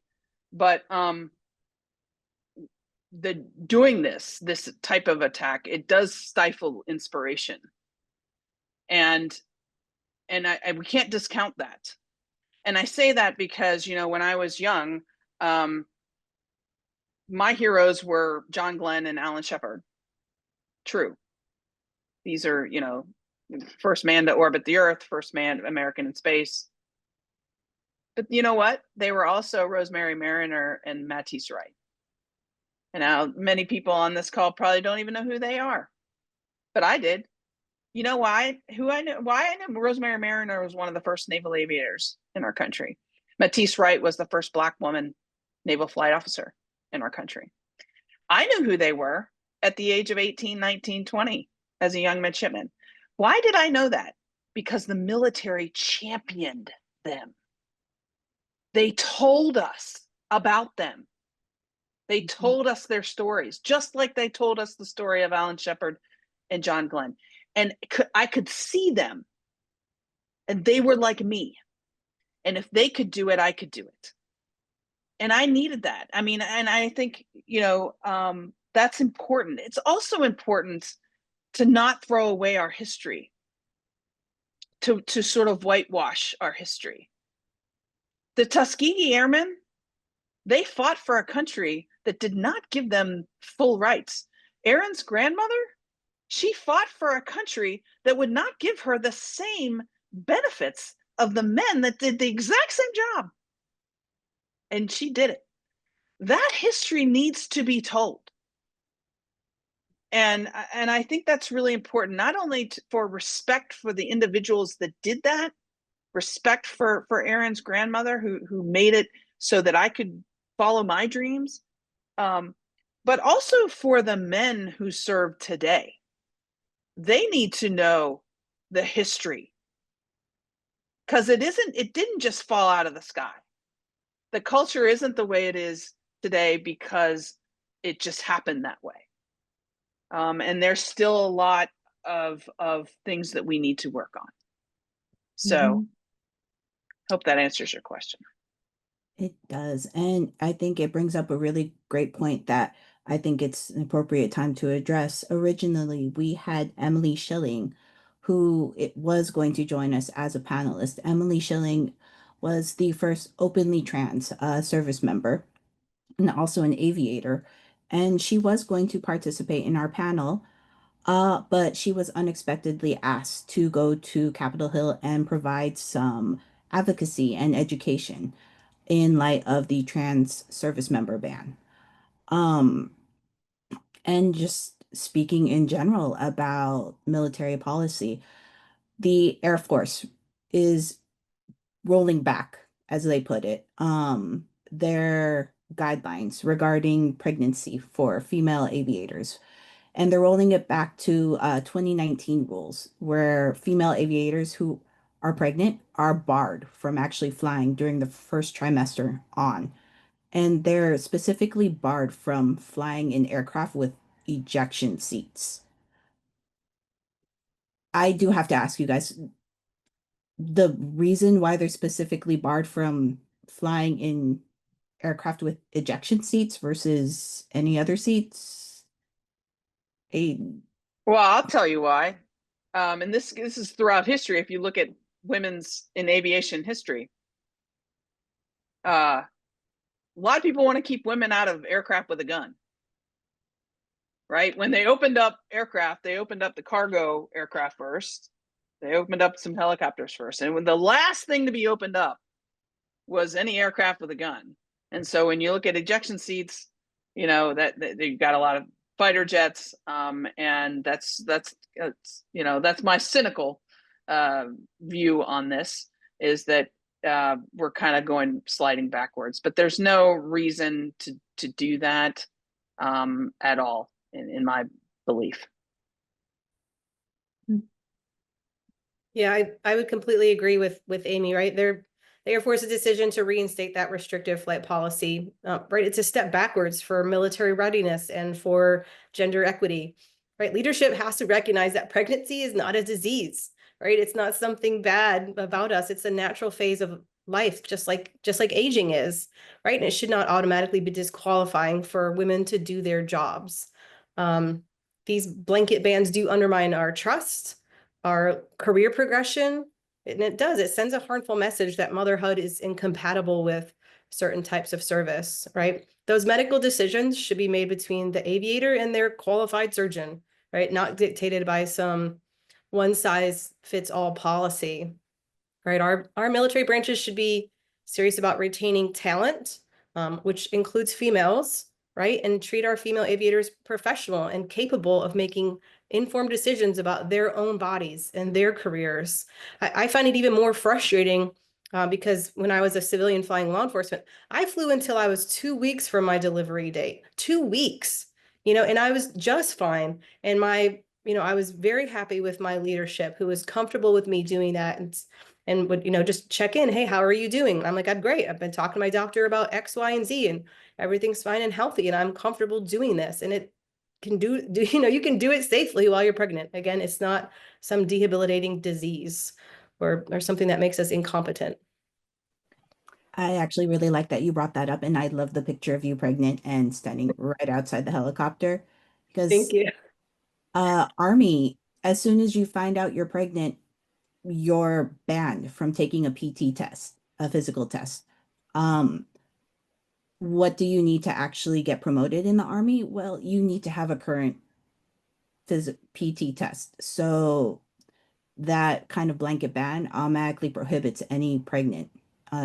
E: But the doing this type of attack, it does stifle inspiration, and we can't discount that. And I say that because, you know, when I was young, my heroes were John Glenn and Alan Shepard. True. These are, you know, first man to orbit the Earth, first man American in space. But you know what? They were also Rosemary Mariner and Matisse Wright. And now many people on this call probably don't even know who they are, but I did. You know why? Why I know Rosemary Mariner was one of the first naval aviators in our country. Matisse Wright was the first Black woman naval flight officer in our country. I knew who they were at the age of 18, 19, 20 as a young midshipman. Why did I know that? Because the military championed them. They told us about them. They told us their stories, just like they told us the story of Alan Shepard and John Glenn. And I could see them, and they were like me. And if they could do it, I could do it. And I needed that. I mean, and I think, you know, that's important. It's also important to not throw away our history, to sort of whitewash our history. The Tuskegee Airmen, they fought for a country that did not give them full rights. Erin's grandmother, she fought for a country that would not give her the same benefits of the men that did the exact same job. And she did it. That history needs to be told. And I think that's really important, not only for respect for the individuals that did that, respect for Erin's grandmother who made it so that I could follow my dreams, but also for the men who serve today. They need to know the history, because it didn't just fall out of the sky. The culture isn't the way it is today because it just happened that way. And there's still a lot of things that we need to work on. So hope that answers your question.
B: It does. And I think it brings up a really great point that I think it's an appropriate time to address. Originally, we had Emily Schilling, who it was going to join us as a panelist. Emily Schilling was the first openly trans service member and also an aviator. And she was going to participate in our panel, but she was unexpectedly asked to go to Capitol Hill and provide some advocacy and education in light of the trans service member ban. And just speaking in general about military policy, the Air Force is rolling back, as they put it, their guidelines regarding pregnancy for female aviators. And they're rolling it back to 2019 rules, where female aviators who are pregnant are barred from actually flying during the first trimester on. And they're specifically barred from flying in aircraft with ejection seats. I do have to ask you guys, the reason why they're specifically barred from flying in aircraft with ejection seats versus any other seats?
E: Well, I'll tell you why. And this is throughout history. If you look at women's in aviation history, a lot of people want to keep women out of aircraft with a gun, right? When they opened up aircraft, they opened up the cargo aircraft first. They opened up some helicopters first. And when the last thing to be opened up was any aircraft with a gun. And so when you look at ejection seats, you know, that you've got a lot of fighter jets. And that's you know, that's my cynical view on this, is that we're kind of sliding backwards, but there's no reason to do that at all, in my belief.
D: Yeah, I would completely agree with Amy, right? The Air Force's decision to reinstate that restrictive flight policy, right? It's a step backwards for military readiness and for gender equity, right? Leadership has to recognize that pregnancy is not a disease, right? It's not something bad about us. It's a natural phase of life, just like aging is, right? And it should not automatically be disqualifying for women to do their jobs. These blanket bans do undermine our trust, our career progression, and it sends a harmful message that motherhood is incompatible with certain types of service, right? Those medical decisions should be made between the aviator and their qualified surgeon, right? Not dictated by some one size fits all policy, right? Our military branches should be serious about retaining talent, which includes females, right? And treat our female aviators professional and capable of making informed decisions about their own bodies and their careers. I find it even more frustrating because when I was a civilian flying law enforcement, I flew until I was 2 weeks from my delivery date, 2 weeks, and I was just fine. And I was very happy with my leadership who was comfortable with me doing that and would, just check in. Hey, how are you doing? I'm like, I'm great. I've been talking to my doctor about X, Y, and Z, and everything's fine and healthy, and I'm comfortable doing this. And it can you can do it safely while you're pregnant. Again, it's not some debilitating disease or something that makes us incompetent.
B: I actually really like that you brought that up, and I love the picture of you pregnant and standing right outside the helicopter
D: Thank
B: because
D: you.
B: Army, as soon as you find out you're pregnant, you're banned from taking a PT test, a physical test. What do you need to actually get promoted in the Army? Well, you need to have a current PT test. So that kind of blanket ban automatically prohibits any pregnant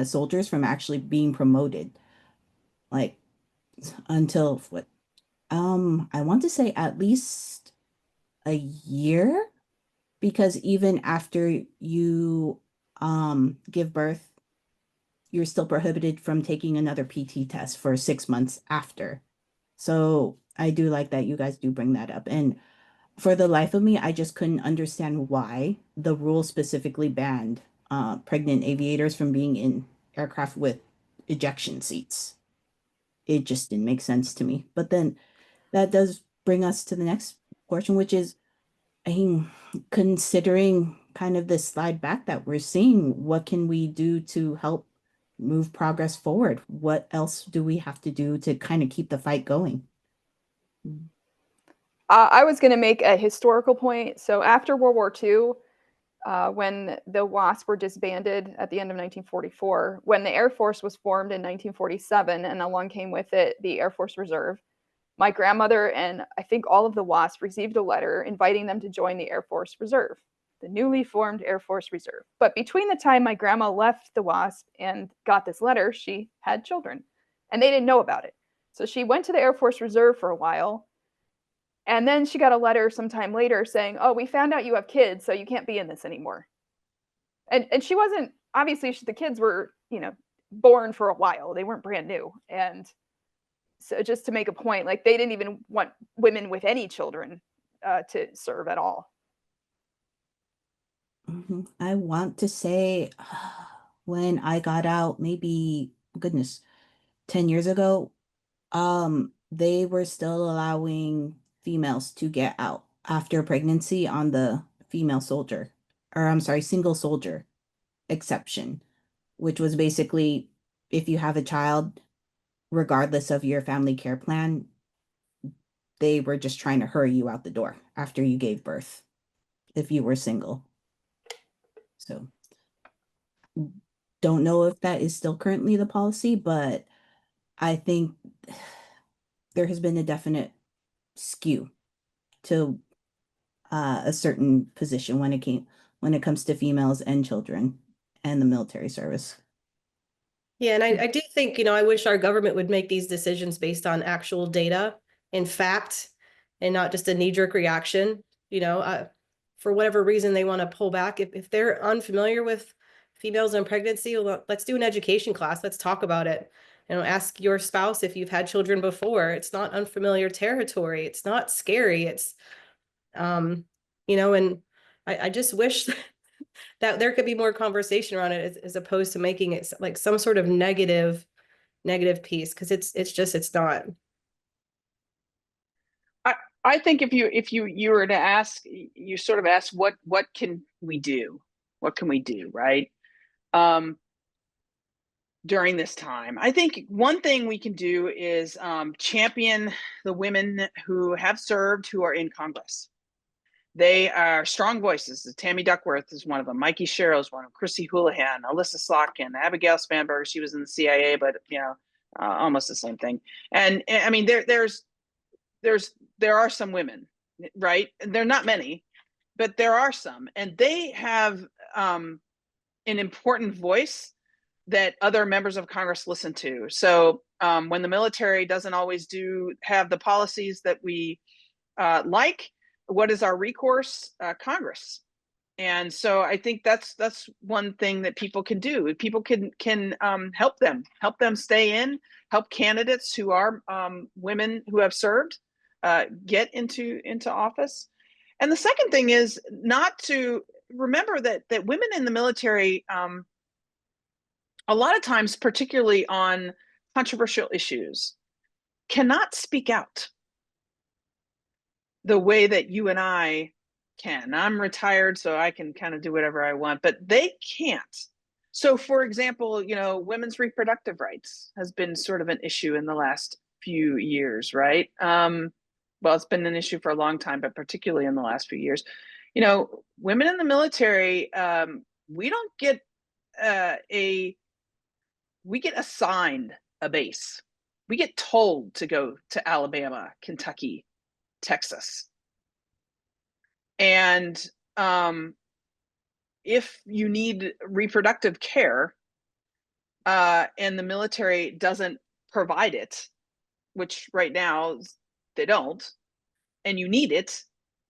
B: soldiers from actually being promoted, like until what? I want to say at least a year, because even after you give birth, you're still prohibited from taking another PT test for 6 months after. So I do like that you guys do bring that up. And for the life of me, I just couldn't understand why the rule specifically banned pregnant aviators from being in aircraft with ejection seats. It just didn't make sense to me. But then that does bring us to the next portion, which is, I mean, considering kind of this slide back that we're seeing, what can we do to help move progress forward? What else do we have to do to kind of keep the fight going?
C: I was going to make a historical point. So after World War II, when the WASP were disbanded at the end of 1944, when the Air Force was formed in 1947, and along came with it the Air Force Reserve, my grandmother and I think all of the WASP received a letter inviting them to join the Air Force Reserve, the newly formed Air Force Reserve. But between the time my grandma left the WASP and got this letter, she had children, and they didn't know about it. So she went to the Air Force Reserve for a while, and then she got a letter sometime later saying, "Oh, we found out you have kids, so you can't be in this anymore." And she wasn't, obviously the kids were, born for a while. They weren't brand new. And so just to make a point, like they didn't even want women with any children to serve at all.
B: I want to say when I got out, maybe, goodness, 10 years ago, they were still allowing females to get out after pregnancy on the female soldier, or I'm sorry, single soldier exception, which was basically if you have a child, regardless of your family care plan, they were just trying to hurry you out the door after you gave birth if you were single. So don't know if that is still currently the policy, but I think there has been a definite skew to a certain position when it comes to females and children and the military service.
D: Yeah, and I do think, I wish our government would make these decisions based on actual data and fact and not just a knee-jerk reaction. For whatever reason they want to pull back. If they're unfamiliar with females and pregnancy, well, let's do an education class. Let's talk about it. ask your spouse if you've had children before. It's not unfamiliar territory. It's not scary. It's, and I just wish that there could be more conversation around it as opposed to making it like some sort of negative piece, because it's not.
E: I think if you were to ask, you sort of ask what can we do? What can we do, right? During this time, I think one thing we can do is champion the women who have served, who are in Congress. They are strong voices. Tammy Duckworth is one of them. Mikey Sherrill is one of them. Chrissy Houlihan, Alyssa Slotkin, Abigail Spanberger. She was in the CIA, but almost the same thing. And I mean, there are some women, right? They're not many, but there are some, and they have an important voice that other members of Congress listen to. So when the military doesn't always have the policies that we like, what is our recourse? Congress. And so I think that's one thing that people can do. People can help them stay in, help candidates who are women who have served get into office. And the second thing is not to remember that women in the military, a lot of times, particularly on controversial issues, cannot speak out the way that you and I can. I'm retired, so I can kind of do whatever I want, but they can't. So, for example, women's reproductive rights has been sort of an issue in the last few years, right? Well, it's been an issue for a long time, but particularly in the last few years. Women in the military, we don't get we get assigned a base. We get told to go to Alabama, Kentucky, Texas. And if you need reproductive care and the military doesn't provide it, which right now they don't, and you need it,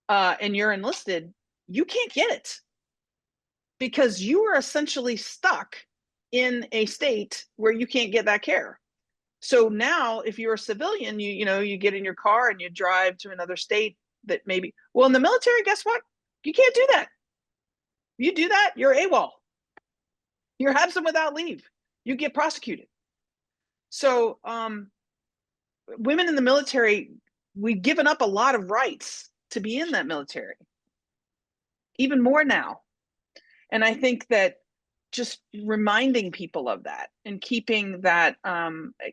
E: and you're enlisted, you can't get it because you are essentially stuck in a state where you can't get that care. So now if you're a civilian, you get in your car and you drive to another state that maybe, well, in the military, guess what? You can't do that. You do that, you're AWOL. You're absent without leave. You get prosecuted. So women in the military, we've given up a lot of rights to be in that military, even more now. And I think that just reminding people of that and keeping that,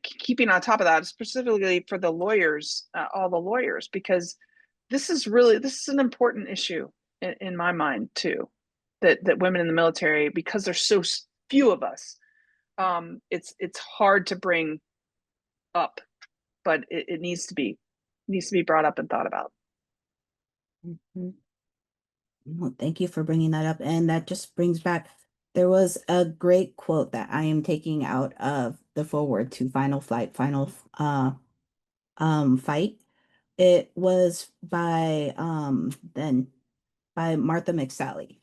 E: keeping on top of that, specifically for the lawyers, all the lawyers, because this is an important issue in my mind too, that women in the military, because there's so few of us, it's hard to bring up, but it needs to be brought up and thought about.
B: Mhm. Well, thank you for bringing that up. And that just brings back, there was a great quote that I am taking out of the foreword to Final Flight, Final Fight. It was by Martha McSally.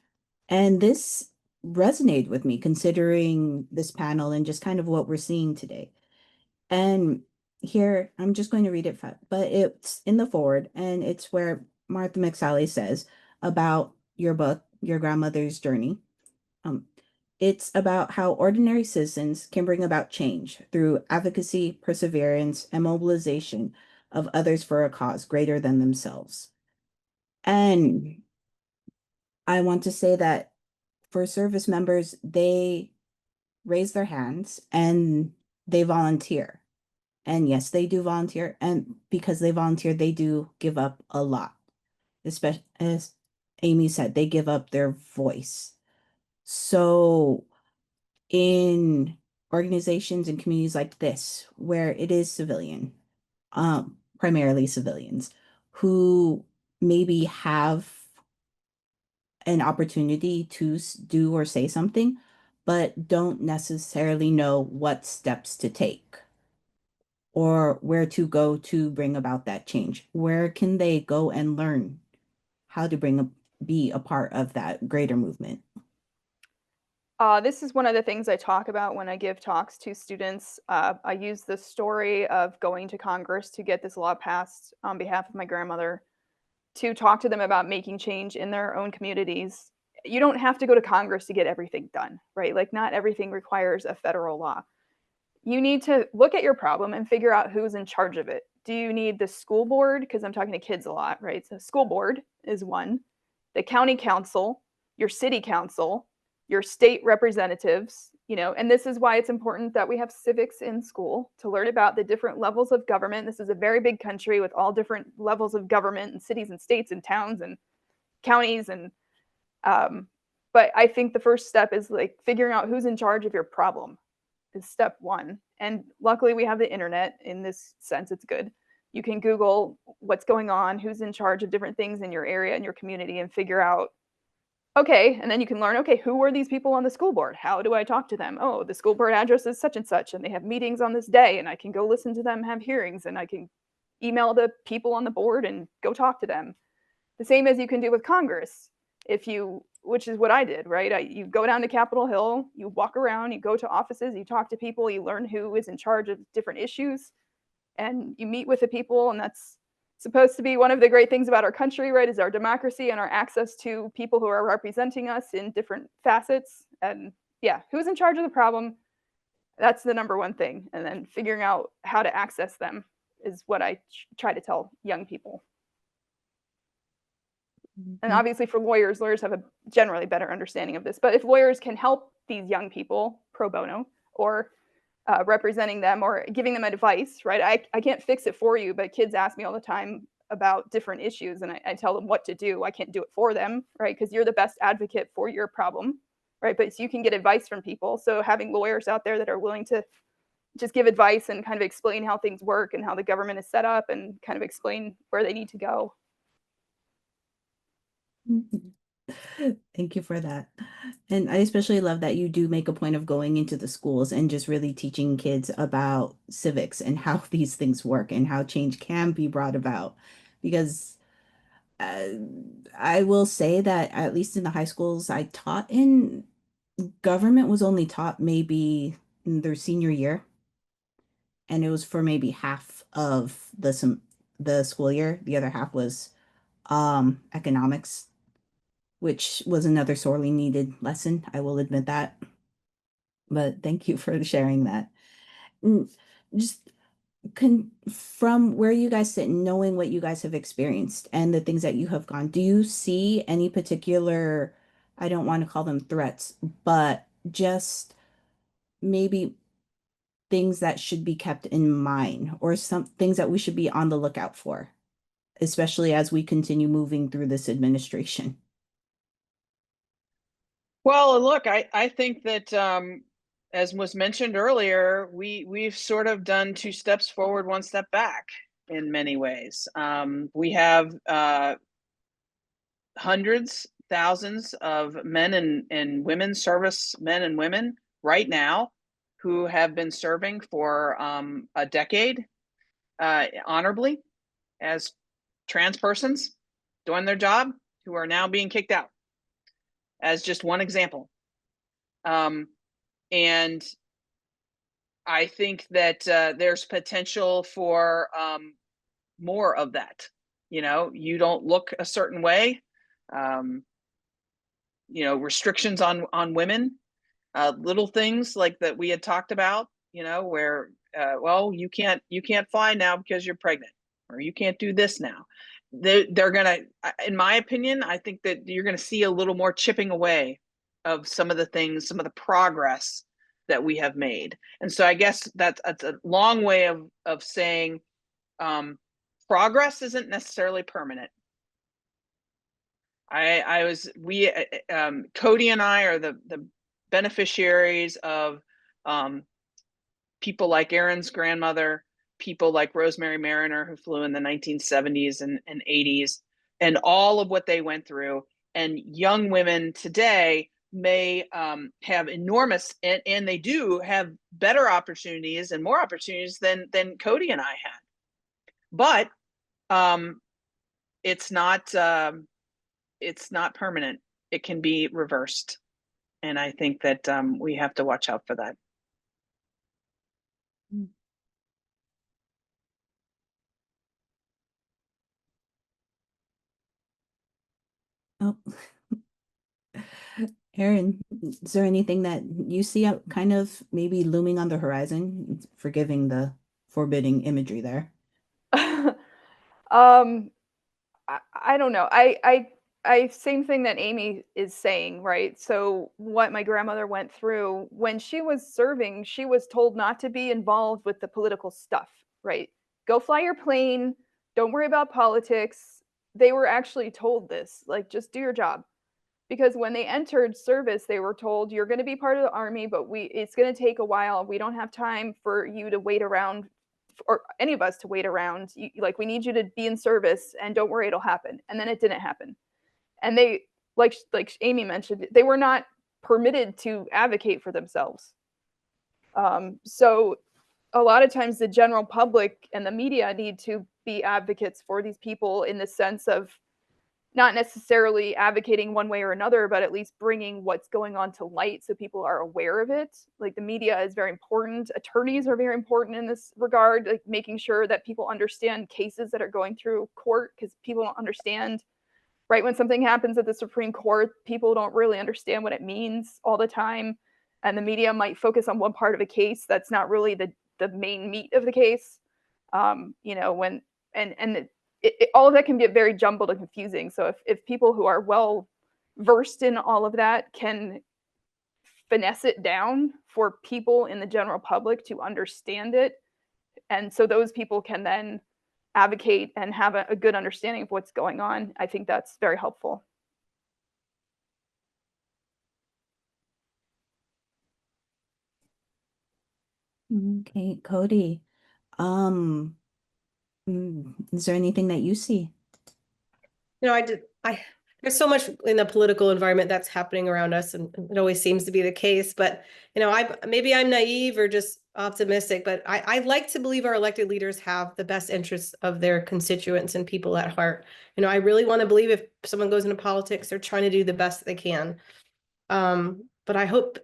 B: And this resonated with me considering this panel and just kind of what we're seeing today. And here, I'm just going to read it, but it's in the forward, and it's where Martha McSally says about your book, Your Grandmother's Journey. It's about how ordinary citizens can bring about change through advocacy, perseverance, and mobilization of others for a cause greater than themselves. And I want to say that for service members, they raise their hands and they volunteer. And yes, they do volunteer. And because they volunteer, they do give up a lot. Especially, as Amy said, they give up their voice. So in organizations and communities like this, where it is civilian, primarily civilians, who maybe have an opportunity to do or say something, but don't necessarily know what steps to take or where to go to bring about that change. Where can they go and learn how to be a part of that greater movement?
C: This is one of the things I talk about when I give talks to students. I use the story of going to Congress to get this law passed on behalf of my grandmother to talk to them about making change in their own communities. You don't have to go to Congress to get everything done, right? Like, not everything requires a federal law. You need to look at your problem and figure out who's in charge of it. Do you need the school board? Because I'm talking to kids a lot, right? So, school board is one, the county council, your city council, your state representatives, and this is why it's important that we have civics in school to learn about the different levels of government. This is a very big country with all different levels of government and cities and states and towns and counties. But I think the first step is like figuring out who's in charge of your problem is step one. And luckily we have the internet. In this sense, it's good. You can Google what's going on, who's in charge of different things in your area and your community, and figure out, okay, and then you can learn, okay, who are these people on the school board? How do I talk to them? Oh, the school board address is such and such, and they have meetings on this day, and I can go listen to them have hearings, and I can email the people on the board and go talk to them. The same as you can do with Congress, which is what I did, right? You go down to Capitol Hill, you walk around, you go to offices, you talk to people, you learn who is in charge of different issues, and you meet with the people, and that's supposed to be one of the great things about our country, right, is our democracy and our access to people who are representing us in different facets. And yeah, who's in charge of the problem? That's the number one thing. And then figuring out how to access them is what I try to tell young people. And obviously for lawyers have a generally better understanding of this. But if lawyers can help these young people pro bono, or representing them or giving them advice, right? I can't fix it for you, but kids ask me all the time about different issues, and I tell them what to do. I can't do it for them, right? Because you're the best advocate for your problem, right? But so you can get advice from people. So having lawyers out there that are willing to just give advice and kind of explain how things work and how the government is set up and kind of explain where they need to go.
B: Thank you for that. And I especially love that you do make a point of going into the schools and just really teaching kids about civics and how these things work and how change can be brought about. Because uh, I will say that at least in the high schools I taught in, government was only taught maybe in their senior year, and it was for maybe half of the school year. The other half was economics, which was another sorely needed lesson. I will admit that. But thank you for sharing that. Mm, Just from where you guys sit, knowing what you guys have experienced and the things that you have gone, do you see any particular, I don't want to call them threats, but just maybe things that should be kept in mind, or some things that we should be on the lookout for, especially as we continue moving through this administration?
E: Well, look, I think that as was mentioned earlier, we've sort of done 2 steps forward, 1 step back in many ways. We have hundreds, thousands of men and women, service men and women right now who have been serving for a decade honorably as trans persons doing their job, who are now being kicked out, as just one example. And I think that there's potential for more of that. You don't look a certain way. Restrictions on women, little things like that we had talked about. Where well, you can't fly now because you're pregnant, or you can't do this now. They're gonna, in my opinion, I think that you're gonna see a little more chipping away of some of the things, some of the progress that we have made. And so I guess that's a long way of saying progress isn't necessarily permanent. Kodey and I are the beneficiaries of people like Aaron's grandmother, people like Rosemary Mariner, who flew in the 1970s and 80s, and all of what they went through. And young women today may have enormous, and they do have better opportunities and more opportunities than Kodey and I had. But it's not permanent. It can be reversed. And I think that we have to watch out for that.
B: Oh, Erin, is there anything that you see kind of maybe looming on the horizon? Forgiving the forbidding imagery there.
C: I don't know. I same thing that Amy is saying, right? So what my grandmother went through when she was serving, she was told not to be involved with the political stuff, right? Go fly your plane, don't worry about politics. They were actually told this, like just do your job. Because when they entered service, they were told you're going to be part of the army, but it's going to take a while. We don't have time for you to wait around, or any of us to wait around. Like, we need you to be in service, and don't worry, it'll happen. And then it didn't happen. And they, like Amy mentioned, they were not permitted to advocate for themselves. So a lot of times the general public and the media need to be advocates for these people, in the sense of not necessarily advocating one way or another, but at least bringing what's going on to light so people are aware of it. Like, the media is very important. Attorneys are very important in this regard, like making sure that people understand cases that are going through court, because people don't understand, right? When something happens at the Supreme Court, people don't really understand what it means all the time. And the media might focus on one part of a case that's not really the main meat of the case. When, all of that can get very jumbled and confusing. So if people who are well versed in all of that can finesse it down for people in the general public to understand it, and so those people can then advocate and have a good understanding of what's going on, I think that's very helpful.
B: Okay, Kodey. Is there anything that you see?
D: There's so much in the political environment that's happening around us, and it always seems to be the case. But, maybe I'm naive or just optimistic, but I like to believe our elected leaders have the best interests of their constituents and people at heart. I really want to believe if someone goes into politics, they're trying to do the best they can. But I hope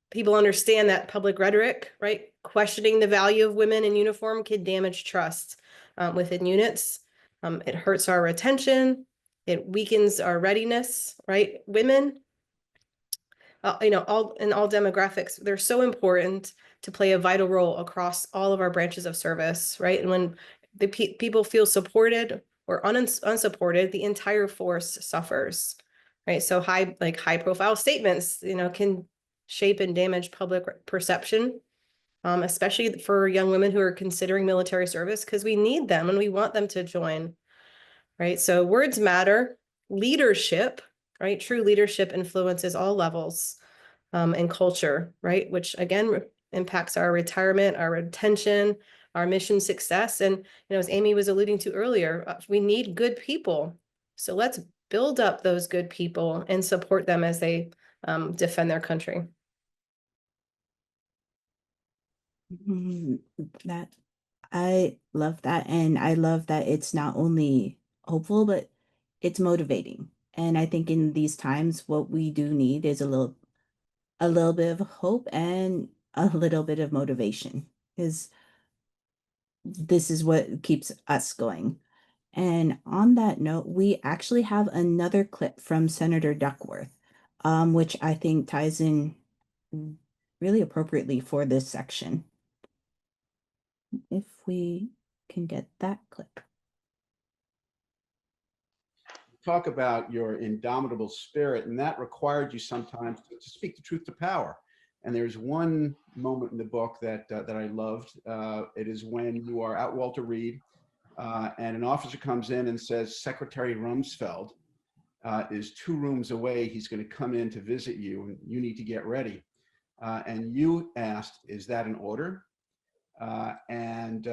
D: people understand that public rhetoric, right, questioning the value of women in uniform can damage trust within units. It hurts our retention. It weakens our readiness, right? Women, all demographics, they're so important to play a vital role across all of our branches of service, right? And when the people feel supported or unsupported, the entire force suffers, right? So high profile statements, can shape and damage public perception, especially for young women who are considering military service, because we need them and we want them to join. Right. So words matter. Leadership, right? True leadership influences all levels and culture, right? Which again impacts our retirement, our retention, our mission success. And, as Amy was alluding to earlier, we need good people. So let's build up those good people and support them as they defend their country.
B: That I love that. And I love that it's not only hopeful, but it's motivating. And I think in these times, what we do need is a little bit of hope and a little bit of motivation, because this is what keeps us going. And on that note, we actually have another clip from Senator Duckworth, which I think ties in really appropriately for this section. If we can get that clip.
G: Talk about your indomitable spirit, and that required you sometimes to speak the truth to power. And there's one moment in the book that I loved. It is when you are at Walter Reed, and an officer comes in and says, Secretary Rumsfeld is 2 rooms away. He's going to come in to visit you, and you need to get ready. And you asked, is that an order? And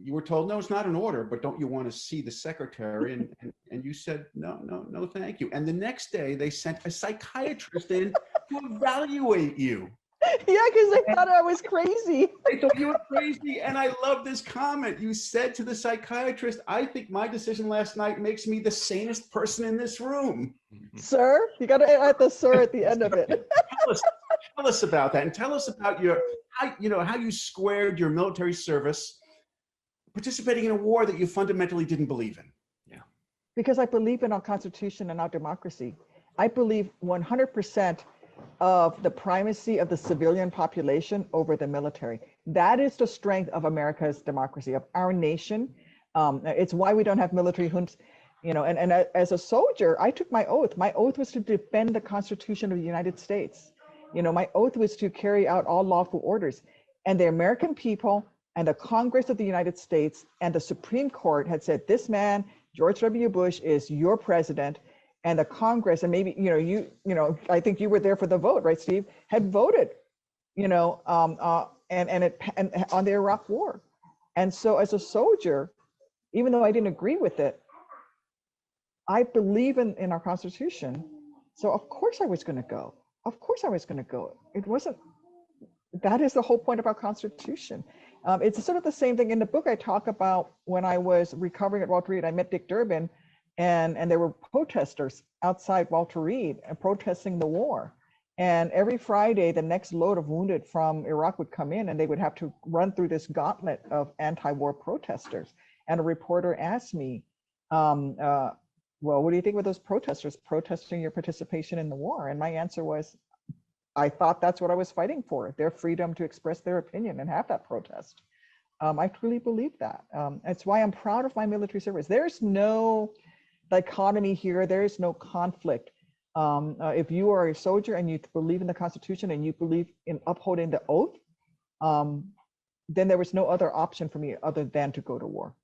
G: you were told, no, it's not an order, but don't you want to see the secretary? And you said, no, thank you. And the next day they sent a psychiatrist in to evaluate you.
F: Yeah, because they thought I was crazy.
G: I thought you were crazy. And I love this comment. You said to the psychiatrist, I think my decision last night makes me the sanest person in this room.
F: Sir, you got to add the sir at the end of it.
G: Tell us about that, and tell us about how you squared your military service participating in a war that you fundamentally didn't believe in. Yeah.
F: Because I believe in our Constitution and our democracy. I believe 100% of the primacy of the civilian population over the military. That is the strength of America's democracy, of our nation. It's why we don't have military juntas. And as a soldier, I took my oath. My oath was to defend the Constitution of the United States. My oath was to carry out all lawful orders. And the American people and the Congress of the United States and the Supreme Court had said, this man, George W. Bush, is your president. And the Congress, and maybe, I think you were there for the vote, right, Steve, had voted, and on the Iraq war. And so as a soldier, even though I didn't agree with it, I believe in our Constitution. So of course I was going to go. Of course I was going to go. That is the whole point of our Constitution. It's sort of the same thing in the book. I talk about when I was recovering at Walter Reed, I met Dick Durbin, and there were protesters outside Walter Reed and protesting the war. And every Friday, the next load of wounded from Iraq would come in, and they would have to run through this gauntlet of anti-war protesters. And a reporter asked me, well, what do you think of those protesters protesting your participation in the war? And my answer was, I thought that's what I was fighting for, their freedom to express their opinion and have that protest. I truly believe that. That's why I'm proud of my military service. There's no dichotomy here. There is no conflict. If you are a soldier and you believe in the Constitution and you believe in upholding the oath, then there was no other option for me other than to go to war.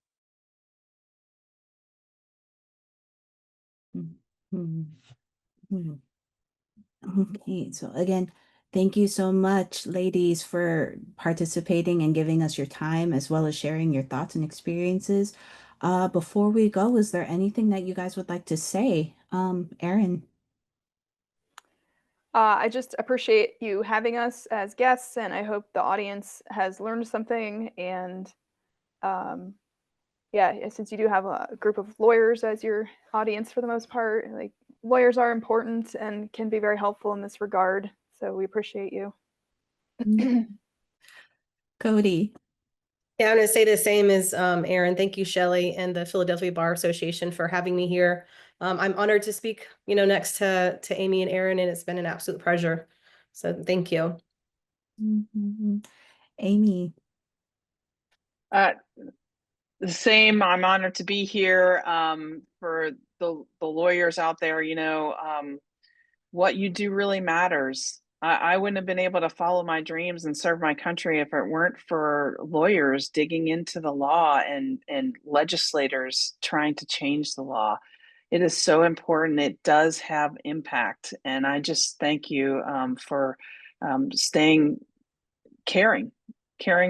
B: Okay, so again, thank you so much, ladies, for participating and giving us your time as well as sharing your thoughts and experiences. Before we go, is there anything that you guys would like to say? Erin.
C: I just appreciate you having us as guests, and I hope the audience has learned something. And yeah, since you do have a group of lawyers as your audience for the most part, like lawyers are important and can be very helpful in this regard. So we appreciate you.
B: Kodey.
D: Yeah, I'm going to say the same as Aaron. Thank you, Shelley, and the Philadelphia Bar Association for having me here. I'm honored to speak, next to Amy and Aaron, and it's been an absolute pleasure. So thank you.
B: Amy.
E: The same. I'm honored to be here. For the lawyers out there, what you do really matters. I wouldn't have been able to follow my dreams and serve my country if it weren't for lawyers digging into the law and legislators trying to change the law. It is so important. It does have impact. And I just thank you for staying caring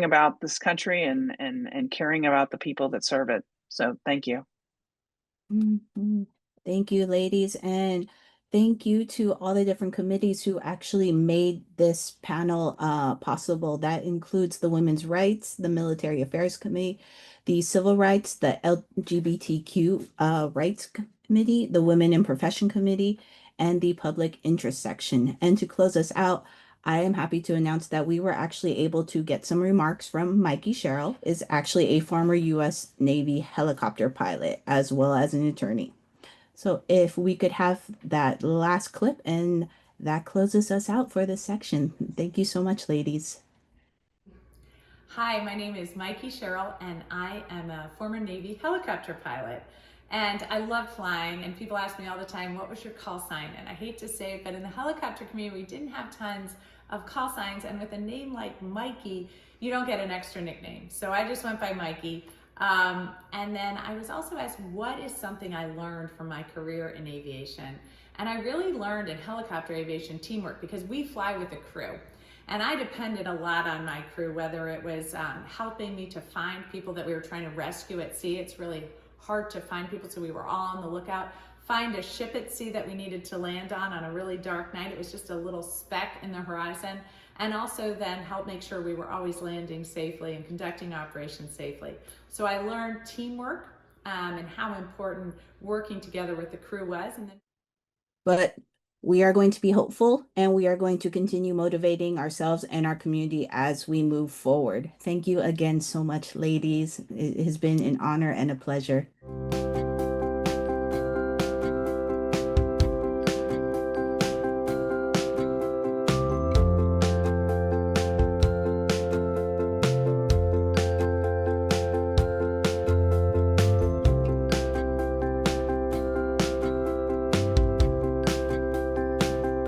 E: about this country and caring about the people that serve it. So thank you.
B: Thank you, ladies. And thank you to all the different committees who actually made this panel possible. That includes the Women's Rights, the Military Affairs Committee, the Civil Rights, the LGBTQ Rights Committee, the Women in Profession Committee, and the Public Interest Section. And to close us out, I am happy to announce that we were actually able to get some remarks from Mikey Sherrill, is actually a former U.S. Navy helicopter pilot, as well as an attorney. So if we could have that last clip, and that closes us out for this section. Thank you so much, ladies.
H: Hi, my name is Mikey Sherrill, and I am a former Navy helicopter pilot. And I love flying, and people ask me all the time, what was your call sign? And I hate to say it, but in the helicopter community, we didn't have tons of call signs, and with a name like Mikey, you don't get an extra nickname. So I just went by Mikey. And then I was also asked, what is something I learned from my career in aviation? And I really learned in helicopter aviation teamwork, because we fly with a crew. And I depended a lot on my crew, whether it was helping me to find people that we were trying to rescue at sea. It's really hard to find people, so we were all on the lookout. find a ship at sea that we needed to land on a really dark night. It was just a little speck in the horizon, and also then help make sure we were always landing safely and conducting operations safely. So I learned teamwork and how important working together with the crew was. And then
B: But we are going to be hopeful, and we are going to continue motivating ourselves and our community as we move forward. Thank you again so much, ladies. It has been an honor and a pleasure.